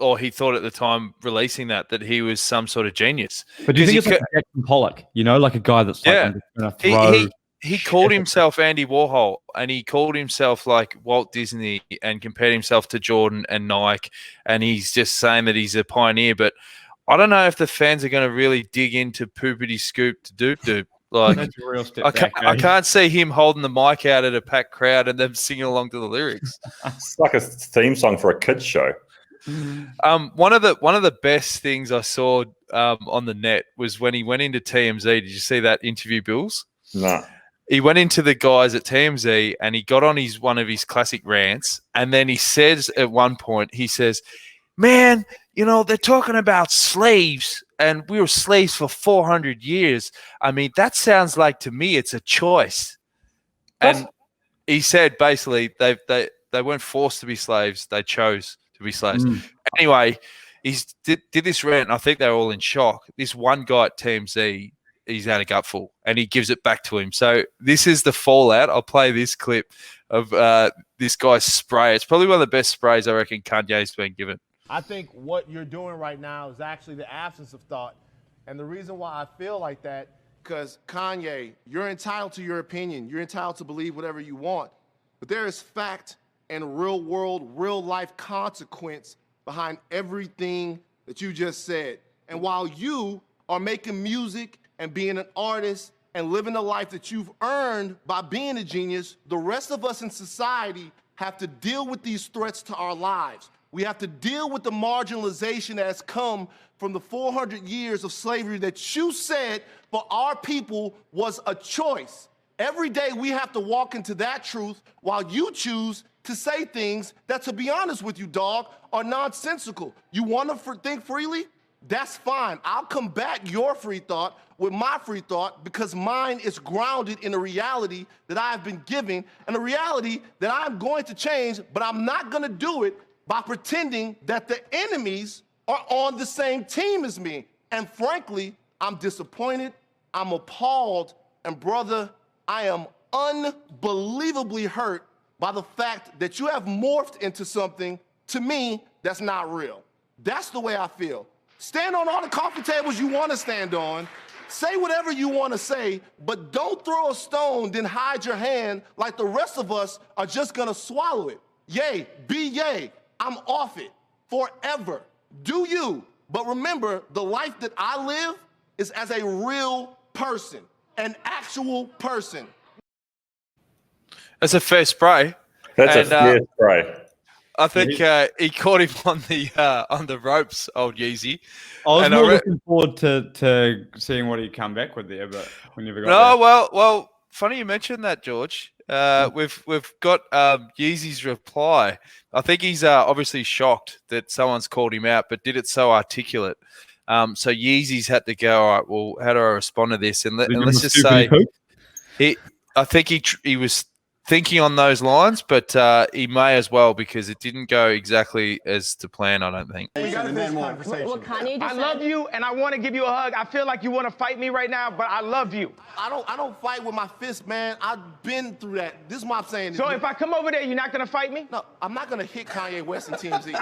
or he thought at the time releasing that he was some sort of genius. But do you think it's like Jackson Pollock, like a guy that's like, I'm just gonna throw... He called himself Andy Warhol and he called himself like Walt Disney and compared himself to Jordan and Nike. And he's just saying that he's a pioneer. But I don't know if the fans are going to really dig into poopity scoop to doop doop. Like, that's a real step I can't see him holding the mic out at a packed crowd and them singing along to the lyrics. It's like a theme song for a kids show. One of the best things I saw on the net was when he went into TMZ. Did you see that interview, Bills? No. He went into the guys at TMZ and he got on one of his classic rants, and then he says at one point, he says, "Man, they're talking about slaves, and we were slaves for 400 years. I mean, that sounds like to me it's a choice." And he said basically they weren't forced to be slaves; they chose to be slaves. Anyway, he did this rant, and I think they were all in shock. This one guy at TMZ, he's had a gutful, and he gives it back to him. So this is the fallout. I'll play this clip of this guy's spray. It's probably one of the best sprays I reckon Kanye's been given. I think what you're doing right now is actually the absence of thought. And the reason why I feel like that, because Kanye, you're entitled to your opinion. You're entitled to believe whatever you want. But there is fact and real world, real life consequence behind everything that you just said. And while you are making music and being an artist and living the life that you've earned by being a genius, the rest of us in society have to deal with these threats to our lives. We have to deal with the marginalization that has come from the 400 years of slavery that you said for our people was a choice. Every day we have to walk into that truth while you choose to say things that, to be honest with you, dog, are nonsensical. You want to think freely? That's fine. I'll combat your free thought with my free thought because mine is grounded in a reality that I've been given and a reality that I'm going to change, but I'm not going to do it by pretending that the enemies are on the same team as me. And frankly, I'm disappointed, I'm appalled, and brother, I am unbelievably hurt by the fact that you have morphed into something, to me, that's not real. That's the way I feel. Stand on all the coffee tables you want to stand on, say whatever you want to say, but don't throw a stone, then hide your hand like the rest of us are just gonna swallow it. Yay, be yay. I'm off it forever. Do you? But remember, the life that I live is as a real person, an actual person. That's a fair spray. That's a fair spray. I think he caught him on the ropes, old Yeezy. I was more looking forward to seeing what he'd come back with there, but we never got there. Well, funny you mentioned that, George. We've got Yeezy's reply. I think he's obviously shocked that someone's called him out, but did it so articulate. So Yeezy's had to go, all right, well, how do I respond to this? And let's just say I think he was thinking on those lines, but he may as well because it didn't go exactly as to plan, I don't think. We got to this conversation. I love you and I want to give you a hug. I feel like you want to fight me right now, but I love you. I don't fight with my fist, man. I've been through that. This is what I'm saying. So if I come over there, you're not going to fight me? No, I'm not going to hit Kanye West and TMZ.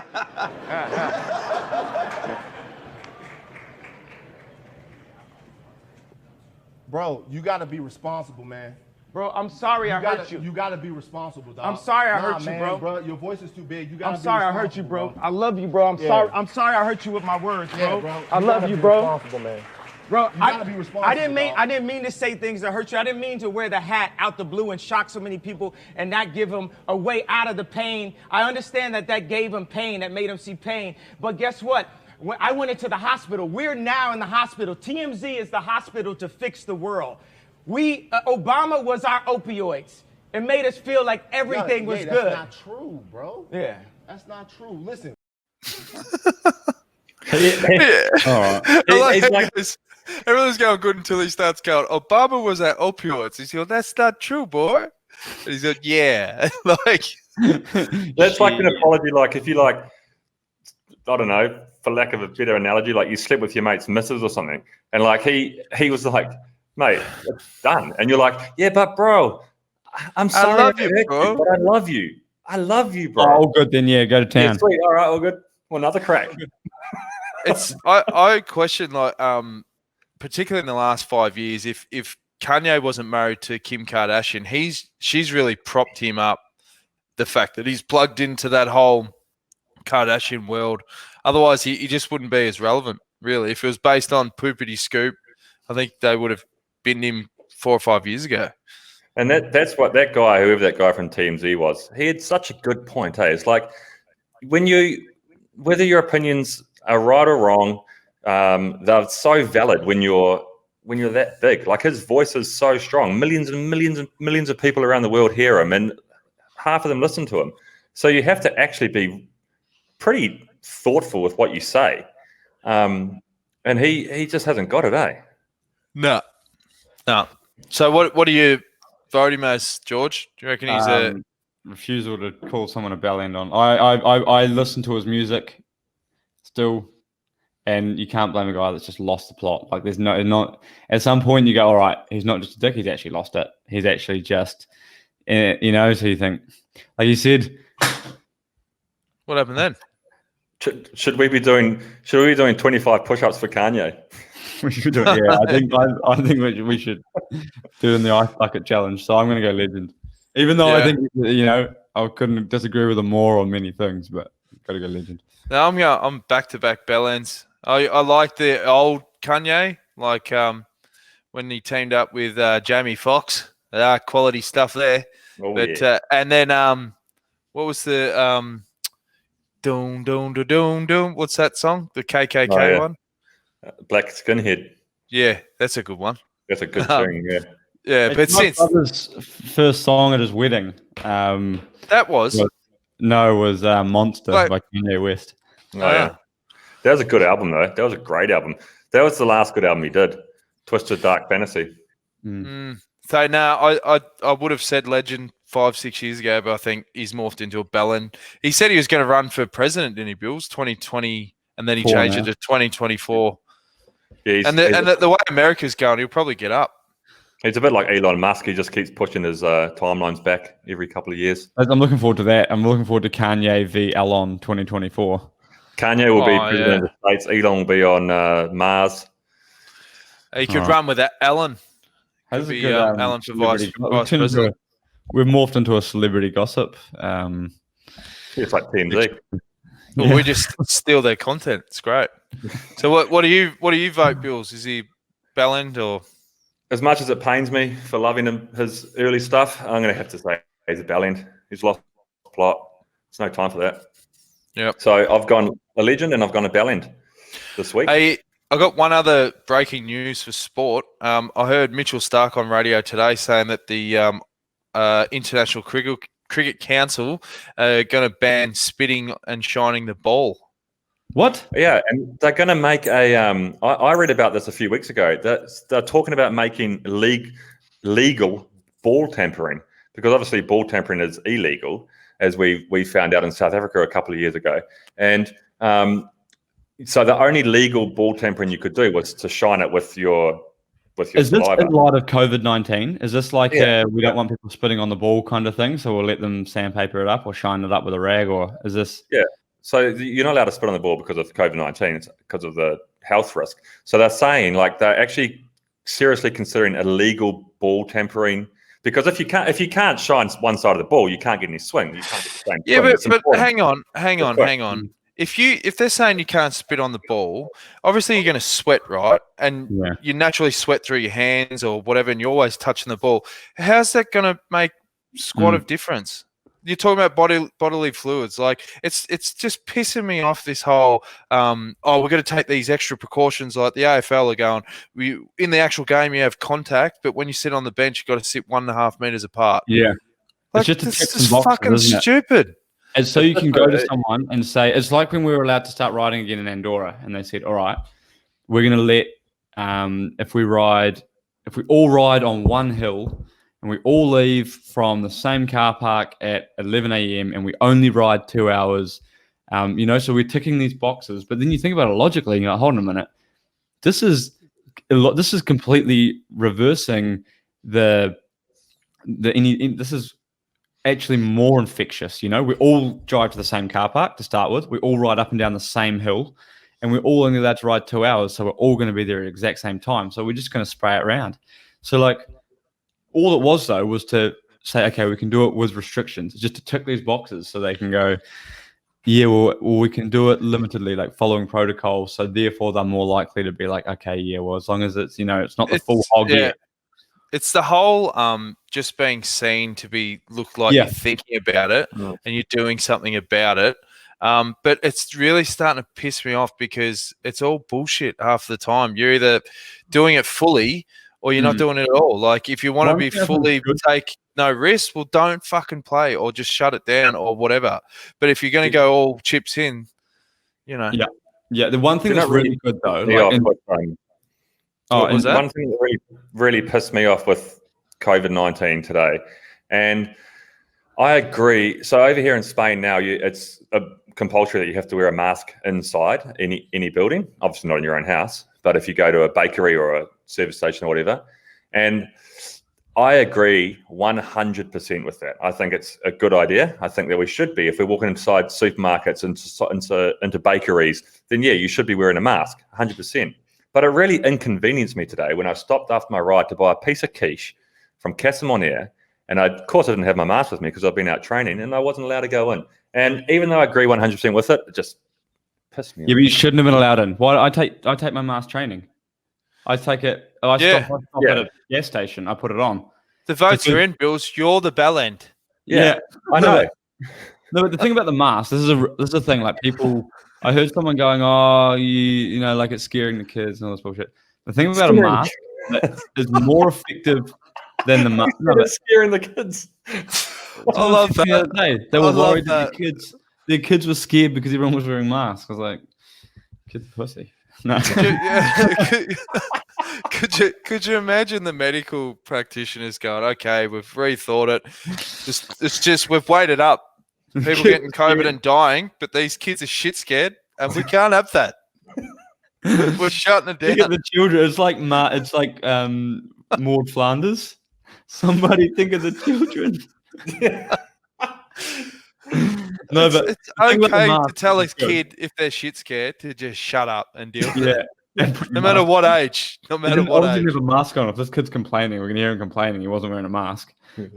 Bro, you got to be responsible, man. Bro, I'm sorry I hurt you. You gotta be responsible, dog. I'm sorry I hurt you, man, bro. Your voice is too big. You gotta I'm sorry I hurt you, bro. I love you, bro. I'm sorry. I'm sorry I hurt you with my words, bro. I love you, bro. Responsible, man. Bro, You gotta be responsible. I didn't mean to say things that hurt you. I didn't mean to wear the hat out the blue and shock so many people and not give them a way out of the pain. I understand that gave him pain, that made him see pain. But guess what? When I went into the hospital. We're now in the hospital. TMZ is the hospital to fix the world. Obama was our opioids. It made us feel like everything was good. That's not true, bro. Yeah. That's not true. Listen. Everyone's going good until he starts going, Obama was at opioids. He's going, that's not true, boy. And he's like, yeah. That's like an apology. Like if you I don't know, for lack of a better analogy, like you slept with your mate's missus or something. And like he was like, mate, it's done. And you're like, yeah, but bro, I'm sorry. I love you, bro. But I love you. I love you, bro. Oh, all good then. Yeah, go to town. Yeah, sweet. All right, all good. Well, another crack. I question particularly in the last 5 years, if Kanye wasn't married to Kim Kardashian, she's really propped him up. The fact that he's plugged into that whole Kardashian world. Otherwise, he just wouldn't be as relevant, really. If it was based on Poopity Scoop, I think they would have binned him 4 or 5 years ago. And that's what that guy, whoever that guy from TMZ was, he had such a good point. Hey, it's like whether your opinions are right or wrong, they're so valid when you're that big. Like his voice is so strong. Millions and millions and millions of people around the world hear him, and half of them listen to him. So you have to actually be pretty thoughtful with what you say. And he just hasn't got it, eh? No. So what do you vote him as, George? Do you reckon he's a refusal to call someone a bell end on? I listen to his music still, and you can't blame a guy that's just lost the plot. Like there's not at some point you go, all right, he's not just a dick, he's actually lost it. He's actually just so you think, like you said, what happened then? Should we be doing 25 push-ups for Kanye? We should do it. Yeah, I think we should do it in the ice bucket challenge. So I'm going to go legend, even though I think I couldn't disagree with him more on many things, but got to go legend. No, I'm back-to-back bell ends. I like the old Kanye, like when he teamed up with Jamie Foxx. Quality stuff there. Oh, but yeah. And then what was the doom doom doom doom doom? What's that song? The KKK one. Black Skinhead. Yeah, that's a good one. That's a good thing. Yeah. Yeah, but since brother's first song at his wedding, that was Monster by Kanye West. Oh, yeah. That was a good album, though. That was a great album. That was the last good album he did. Twisted Dark Fantasy. So now I would have said legend 5-6 years ago, but I think he's morphed into a bellend. He said he was going to run for president, didn't he, Bills? 2020, and then he changed it to 2024. Yeah, and the way America's going, he'll probably get up. He's a bit like Elon Musk. He just keeps pushing his timelines back every couple of years. I'm looking forward to that. I'm looking forward to Kanye v. Elon 2024. Kanye will be president of the States. Elon will be on Mars. He could run with that Ellen. Could be good, Ellen for vice president. We've morphed into a celebrity gossip. It's like TMZ. Well, we just steal their content. It's great. So what do you vote, Bills? Is he bellend or? As much as it pains me for loving his early stuff, I'm going to have to say he's a bellend. He's lost the plot. There's no time for that. Yeah. So I've gone a legend and I've gone a bellend this week. Hey, I got one other breaking news for sport. I heard Mitchell Stark on radio today saying that the International Cricket Council are going to ban spitting and shining the ball. What? Yeah, and they're going to make a. I read about this a few weeks ago. They're talking about making legal ball tampering, because obviously ball tampering is illegal, as we found out in South Africa a couple of years ago. And so the only legal ball tampering you could do was to shine it with your Is this saliva. in light of COVID-19? Is this like we don't want people spitting on the ball kind of thing, so we'll let them sandpaper it up or shine it up with a rag, or is this? Yeah. So you're not allowed to spit on the ball because of COVID-19. It's because of the health risk. So they're saying, like, they're actually seriously considering illegal ball tampering, Because if you can't shine one side of the ball, you can't get any swing. You can't get the same Yeah, swing. but hang on. If they're saying you can't spit on the ball, obviously you're going to sweat, right? And you naturally sweat through your hands or whatever, and you're always touching the ball. How's that going to make squat of difference? You're talking about bodily fluids. Like it's just pissing me off. This whole we're going to take these extra precautions. Like the AFL are going. In the actual game you have contact, but when you sit on the bench you've got to sit 1.5 meters apart. Yeah, like, it's just fucking stupid. And so you can go to someone and say, it's like when we were allowed to start riding again in Andorra, and they said, all right, we're going to let if we all ride on one hill. And we all leave from the same car park at 11 a.m. and we only ride 2 hours, so we're ticking these boxes. But then you think about it logically, and you're like, hold on a minute. This is completely reversing this is actually more infectious. We all drive to the same car park to start with. We all ride up and down the same hill, and we're all only allowed to ride 2 hours. So we're all going to be there at the exact same time. So we're just going to spray it around. So all it was, though, was to say, okay, we can do it with restrictions, just to tick these boxes so they can go, yeah, well, we can do it limitedly, like following protocols. So therefore, they're more likely to be like, okay, yeah, well, as long as it's, it's not the full hog yet. It's the whole just being seen to look like you're thinking about it and you're doing something about it. But it's really starting to piss me off because it's all bullshit half the time. You're either doing it fully or you're not doing it at all. Like, if you want to be fully take no risk, well, don't fucking play or just shut it down or whatever. But if you're going to go all chips in, Yeah. The one thing that's really good, though. One thing that really pissed me off with COVID-19 today, and I agree. So over here in Spain now, it's compulsory that you have to wear a mask inside any building. Obviously not in your own house, but if you go to a bakery or a service station or whatever. And I agree 100% with that. I think it's a good idea. I think that we should be. If we're walking inside supermarkets and into bakeries, then you should be wearing a mask, 100%. But it really inconvenienced me today when I stopped after my ride to buy a piece of quiche from Casamon, and of course I didn't have my mask with me because I've been out training and I wasn't allowed to go in. And even though I agree 100% with it, it just pissed me off. Yeah, but you shouldn't have been allowed in. Why? I take my mask training. I take it. I stop at a gas station. I put it on. The votes are in, Bills. You're the bell end. Yeah, I know. No, but the thing about the mask, this is a thing. Like, people, I heard someone going, "Oh, like it's scaring the kids and all this bullshit." The thing about a mask is more effective than the mask. No, it's scaring the kids. I love that. The other day, they were worried that their kids were scared because everyone was wearing masks. I was like, "Kids are pussy." No. Could you imagine the medical practitioners going, okay, we've rethought it. It's just we've waited up. People getting COVID and dying, but these kids are shit scared, and we can't have that. We're shutting it down. Look at the children. It's like Maud Flanders. Somebody think of the children. No, but it's okay to tell his kid if they're shit scared to just shut up and deal with it. No matter what age. No matter what age. Have a mask on. If this kid's complaining, we're gonna hear him complaining. He wasn't wearing a mask.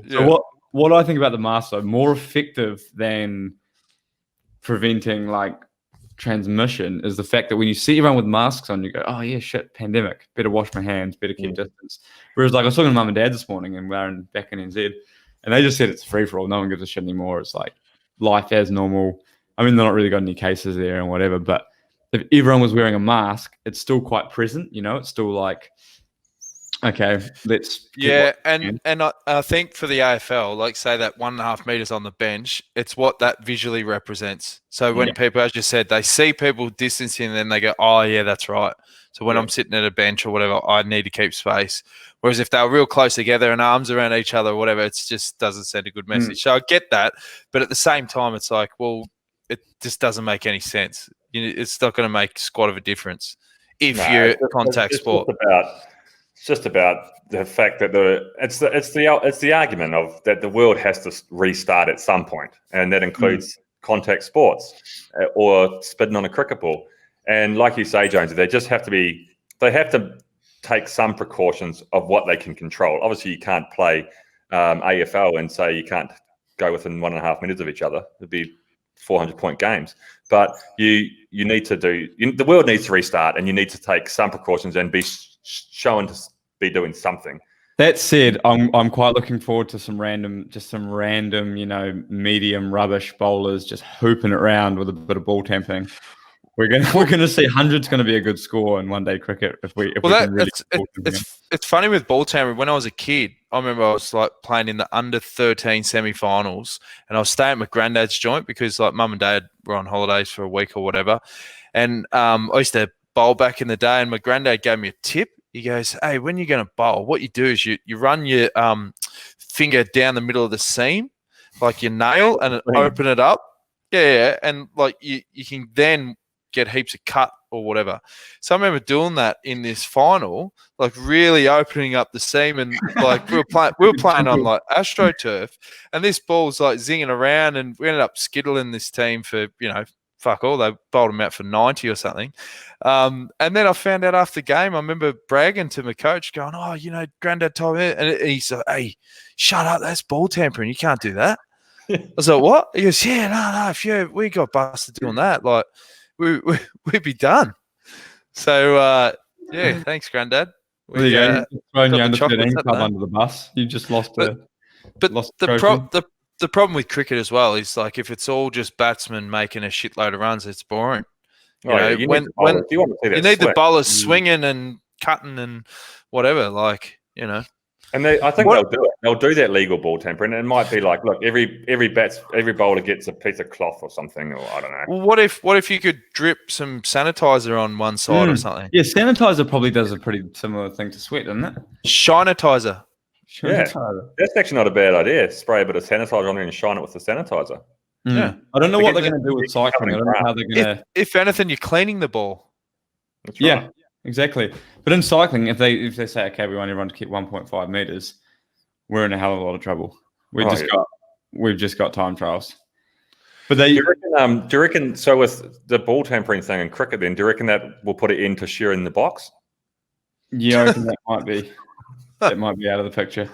So what I think about the mask, though, more effective than preventing transmission is the fact that when you see everyone with masks on, you go, "Oh yeah, shit, pandemic. Better wash my hands. Better keep distance." Whereas, I was talking to mum and dad this morning, and we're back in NZ, and they just said it's free for all. No one gives a shit anymore. It's like life as normal. I mean, they're not really got any cases there and whatever, but if everyone was wearing a mask, it's still quite present, it's still like, okay, let's... Yeah, and I think for the AFL, say that 1.5 meters on the bench, it's what that visually represents. So when people, as you said, they see people distancing, and then they go, oh, yeah, that's right. So when I'm sitting at a bench or whatever, I need to keep space. Whereas if they were real close together and arms around each other or whatever, it just doesn't send a good message. So I get that. But at the same time, it's like, well, it just doesn't make any sense. It's not going to make squat of a difference if you're contact sport. It's just about the fact that it's the argument of that the world has to restart at some point, and that includes contact sports or spitting on a cricket ball. And like you say, Jonesy, they have to take some precautions of what they can control. Obviously, you can't play AFL and say you can't go within 1.5 minutes of each other. It'd be 400-point games. But you need to the world needs to restart, and you need to take some precautions and be shown to be doing something. That said, I'm quite looking forward to some random, medium rubbish bowlers just hooping it around with a bit of ball tampering. We're gonna see 100's going to be a good score in one-day cricket it's funny with ball tampering. When I was a kid, I remember I was like playing in the under 13 semi-finals, and I was staying at my granddad's joint because like mum and dad were on holidays for a week or whatever, and I used to bowl back in the day, and my granddad gave me a tip. He goes, "Hey, when you're going to bowl, what you do is you run your finger down the middle of the seam, like your nail, and open it up. Yeah, and like you can then get heaps of cut or whatever." So I remember doing that in this final, like really opening up the seam, and like we were playing on like AstroTurf, and this ball's like zinging around, and we ended up skiddling this team for fuck all. They bowled him out for 90 or something. And then I found out after the game, I remember bragging to my coach, going, "Oh, Granddad told me," and he said, "Hey, shut up, that's ball tampering. You can't do that." I was like, "What?" He goes, "Yeah, no, if we got busted doing that, like we'd be done." So yeah, thanks, Granddad. Throwing your under 13 club under the bus. You just lost the problem with cricket as well is like if it's all just batsmen making a shitload of runs, it's boring. You need the bowlers swinging and cutting and whatever, And I think they'll do it. They'll do that legal ball tampering. And it might be like, look, every bowler gets a piece of cloth or something, or I don't know. Well, what if you could drip some sanitizer on one side or something? Yeah, sanitizer probably does a pretty similar thing to sweat, doesn't it? Shinitizer. Yeah, that's actually not a bad idea. Spray a bit of sanitizer on there and shine it with the sanitizer. Yeah, I don't know what they're going to do with cycling. I don't know how they're going to. If anything, you're cleaning the ball. That's right. Yeah, exactly. But in cycling, if they say, okay, we want everyone to keep 1.5 meters, we're in a hell of a lot of trouble. We've just got time trials. But do you reckon? So with the ball tampering thing in cricket, then do you reckon that will put it into sharing the box? Yeah, I reckon that might be. That might be out of the picture.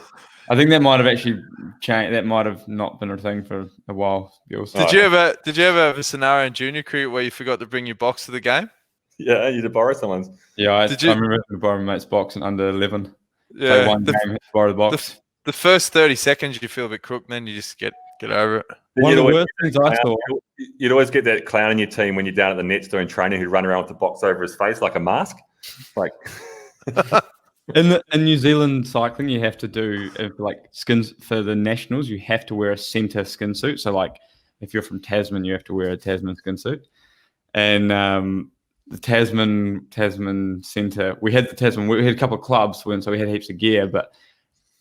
I think that might have actually changed. That might have not been a thing for a while. Did you ever have a scenario in junior cricket where you forgot to bring your box to the game? Yeah, you had to borrow someone's. Yeah, I remember having to borrow my mate's box in under 11. Yeah, one game, had to borrow the box. The first 30 seconds you feel a bit crook, then you just get over it. One of the worst things I saw. You'd always get that clown in your team when you're down at the nets doing training who'd run around with the box over his face like a mask. Like. In New Zealand cycling, you have to do skins for the nationals. You have to wear a centre skin suit. So, like, if you're from Tasman, you have to wear a Tasman skin suit. And the Tasman centre, we had a couple of clubs so we had heaps of gear, but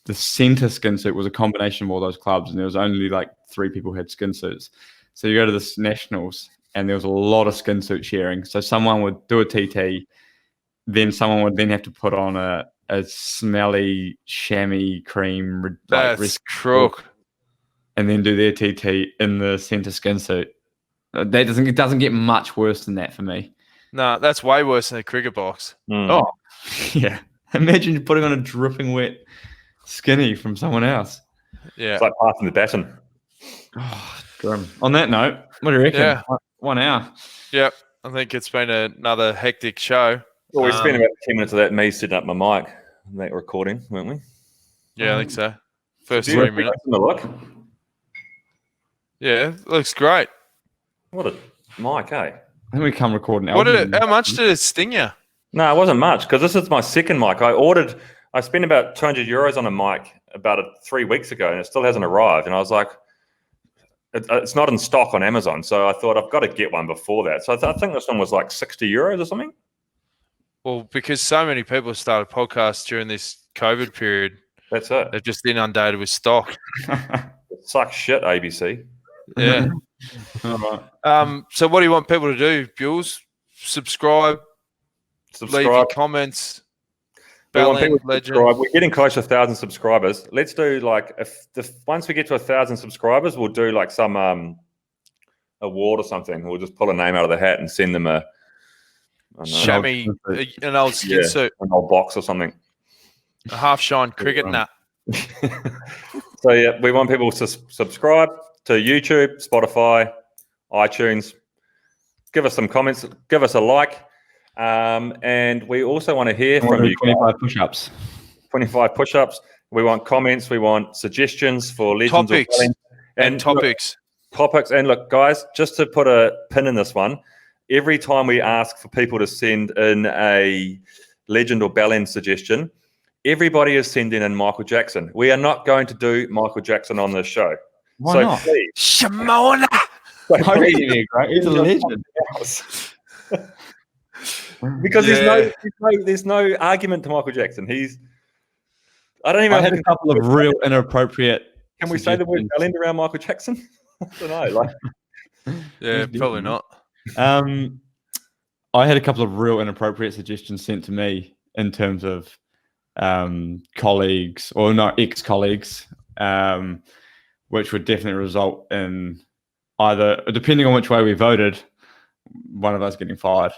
the centre skin suit was a combination of all those clubs, and there was only like 3 people who had skin suits. So you go to the nationals, and there was a lot of skin suit sharing. So someone would do a TT, then someone would then have to put on a smelly chamois cream. That's crook. And then do their TT in the centre skin suit. It doesn't get much worse than that for me. No, that's way worse than a cricket box. Oh, yeah. Imagine putting on a dripping wet skinny from someone else. Yeah. It's like passing the baton. Oh, grim. On that note, what do you reckon? Yeah. 1 hour. Yep. I think it's been another hectic show. Well, we spent about 10 minutes of that me setting up my mic and that recording, weren't we? Yeah, I think so. First 3 minutes. Look. Yeah, looks great. What a mic, eh? I think we come recording. How much did it sting you? No, it wasn't much because this is my second mic. I spent about €200 on a mic about 3 weeks ago, and it still hasn't arrived. And I was like, it's not in stock on Amazon, so I thought I've got to get one before that. So I think this one was like €60 or something. Well, because so many people started podcasts during this COVID period. That's it. They're just inundated with stock. It sucks shit, ABC. Yeah. So what do you want people to do, Bewls? Subscribe. Leave your comments. We want people to subscribe. We're getting close to 1,000 subscribers. Let's do once we get to 1,000 subscribers, we'll do like some award or something. We'll just pull a name out of the hat and send them an old skin suit, an old box or something. A half shine cricket nut. So yeah, we want people to subscribe to YouTube, Spotify, iTunes. Give us some comments. Give us a like. And we also want to hear from you. 25 push-ups. 25 push-ups. We want comments. We want suggestions for legends Topics. And topics. Topics. And look, guys, just to put a pin in this one, every time we ask for people to send in a legend or bellend suggestion, everybody is sending in Michael Jackson. We are not going to do Michael Jackson on this show. Why not? Please. Shimona! He's a legend. Because there's no argument to Michael Jackson. I don't even. I had a couple of real inappropriate. Can we say the word bellend around Michael Jackson? I don't know. Yeah, probably not. I had a couple of real inappropriate suggestions sent to me in terms of colleagues or not ex-colleagues, which would definitely result in either, depending on which way we voted, one of us getting fired.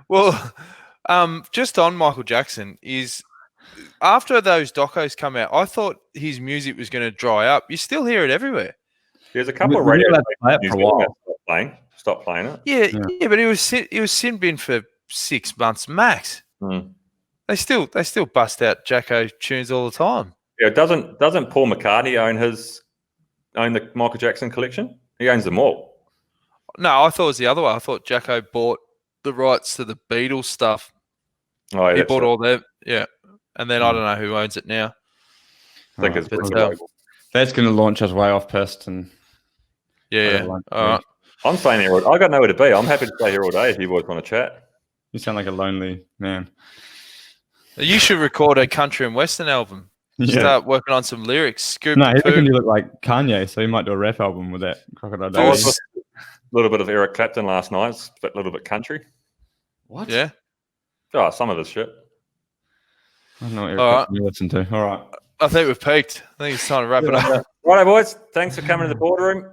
Well, just on Michael Jackson is after those docos come out, I thought his music was going to dry up. You still hear it everywhere. There's a couple of radio stop playing it. Yeah, but it was sin bin for 6 months max. Mm. They still bust out Jacko tunes all the time. Yeah, doesn't Paul McCartney own the Michael Jackson collection? He owns them all. No, I thought it was the other way. I thought Jacko bought the rights to the Beatles stuff. Oh, yeah, he bought all them. Yeah, and then I don't know who owns it now. I think it's that's going to launch us way off pissed and. Yeah. All right. I'm staying here. I got nowhere to be. I'm happy to stay here all day if you boys want to chat. You sound like a lonely man. You should record a country and western album. Start working on some lyrics. Scoop. No, he's going to look like Kanye, so he might do a rap album with that Crocodile Dundee. A little bit of Eric Clapton last night, a little bit country. What? Yeah. Oh, some of this shit. I don't know what Eric Clapton you listen to. All right. I think we've peaked. I think it's time to wrap it up. Righto, boys. Thanks for coming to the boardroom.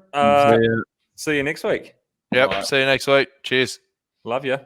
See you next week. Yep. See you next week. Cheers. Love you.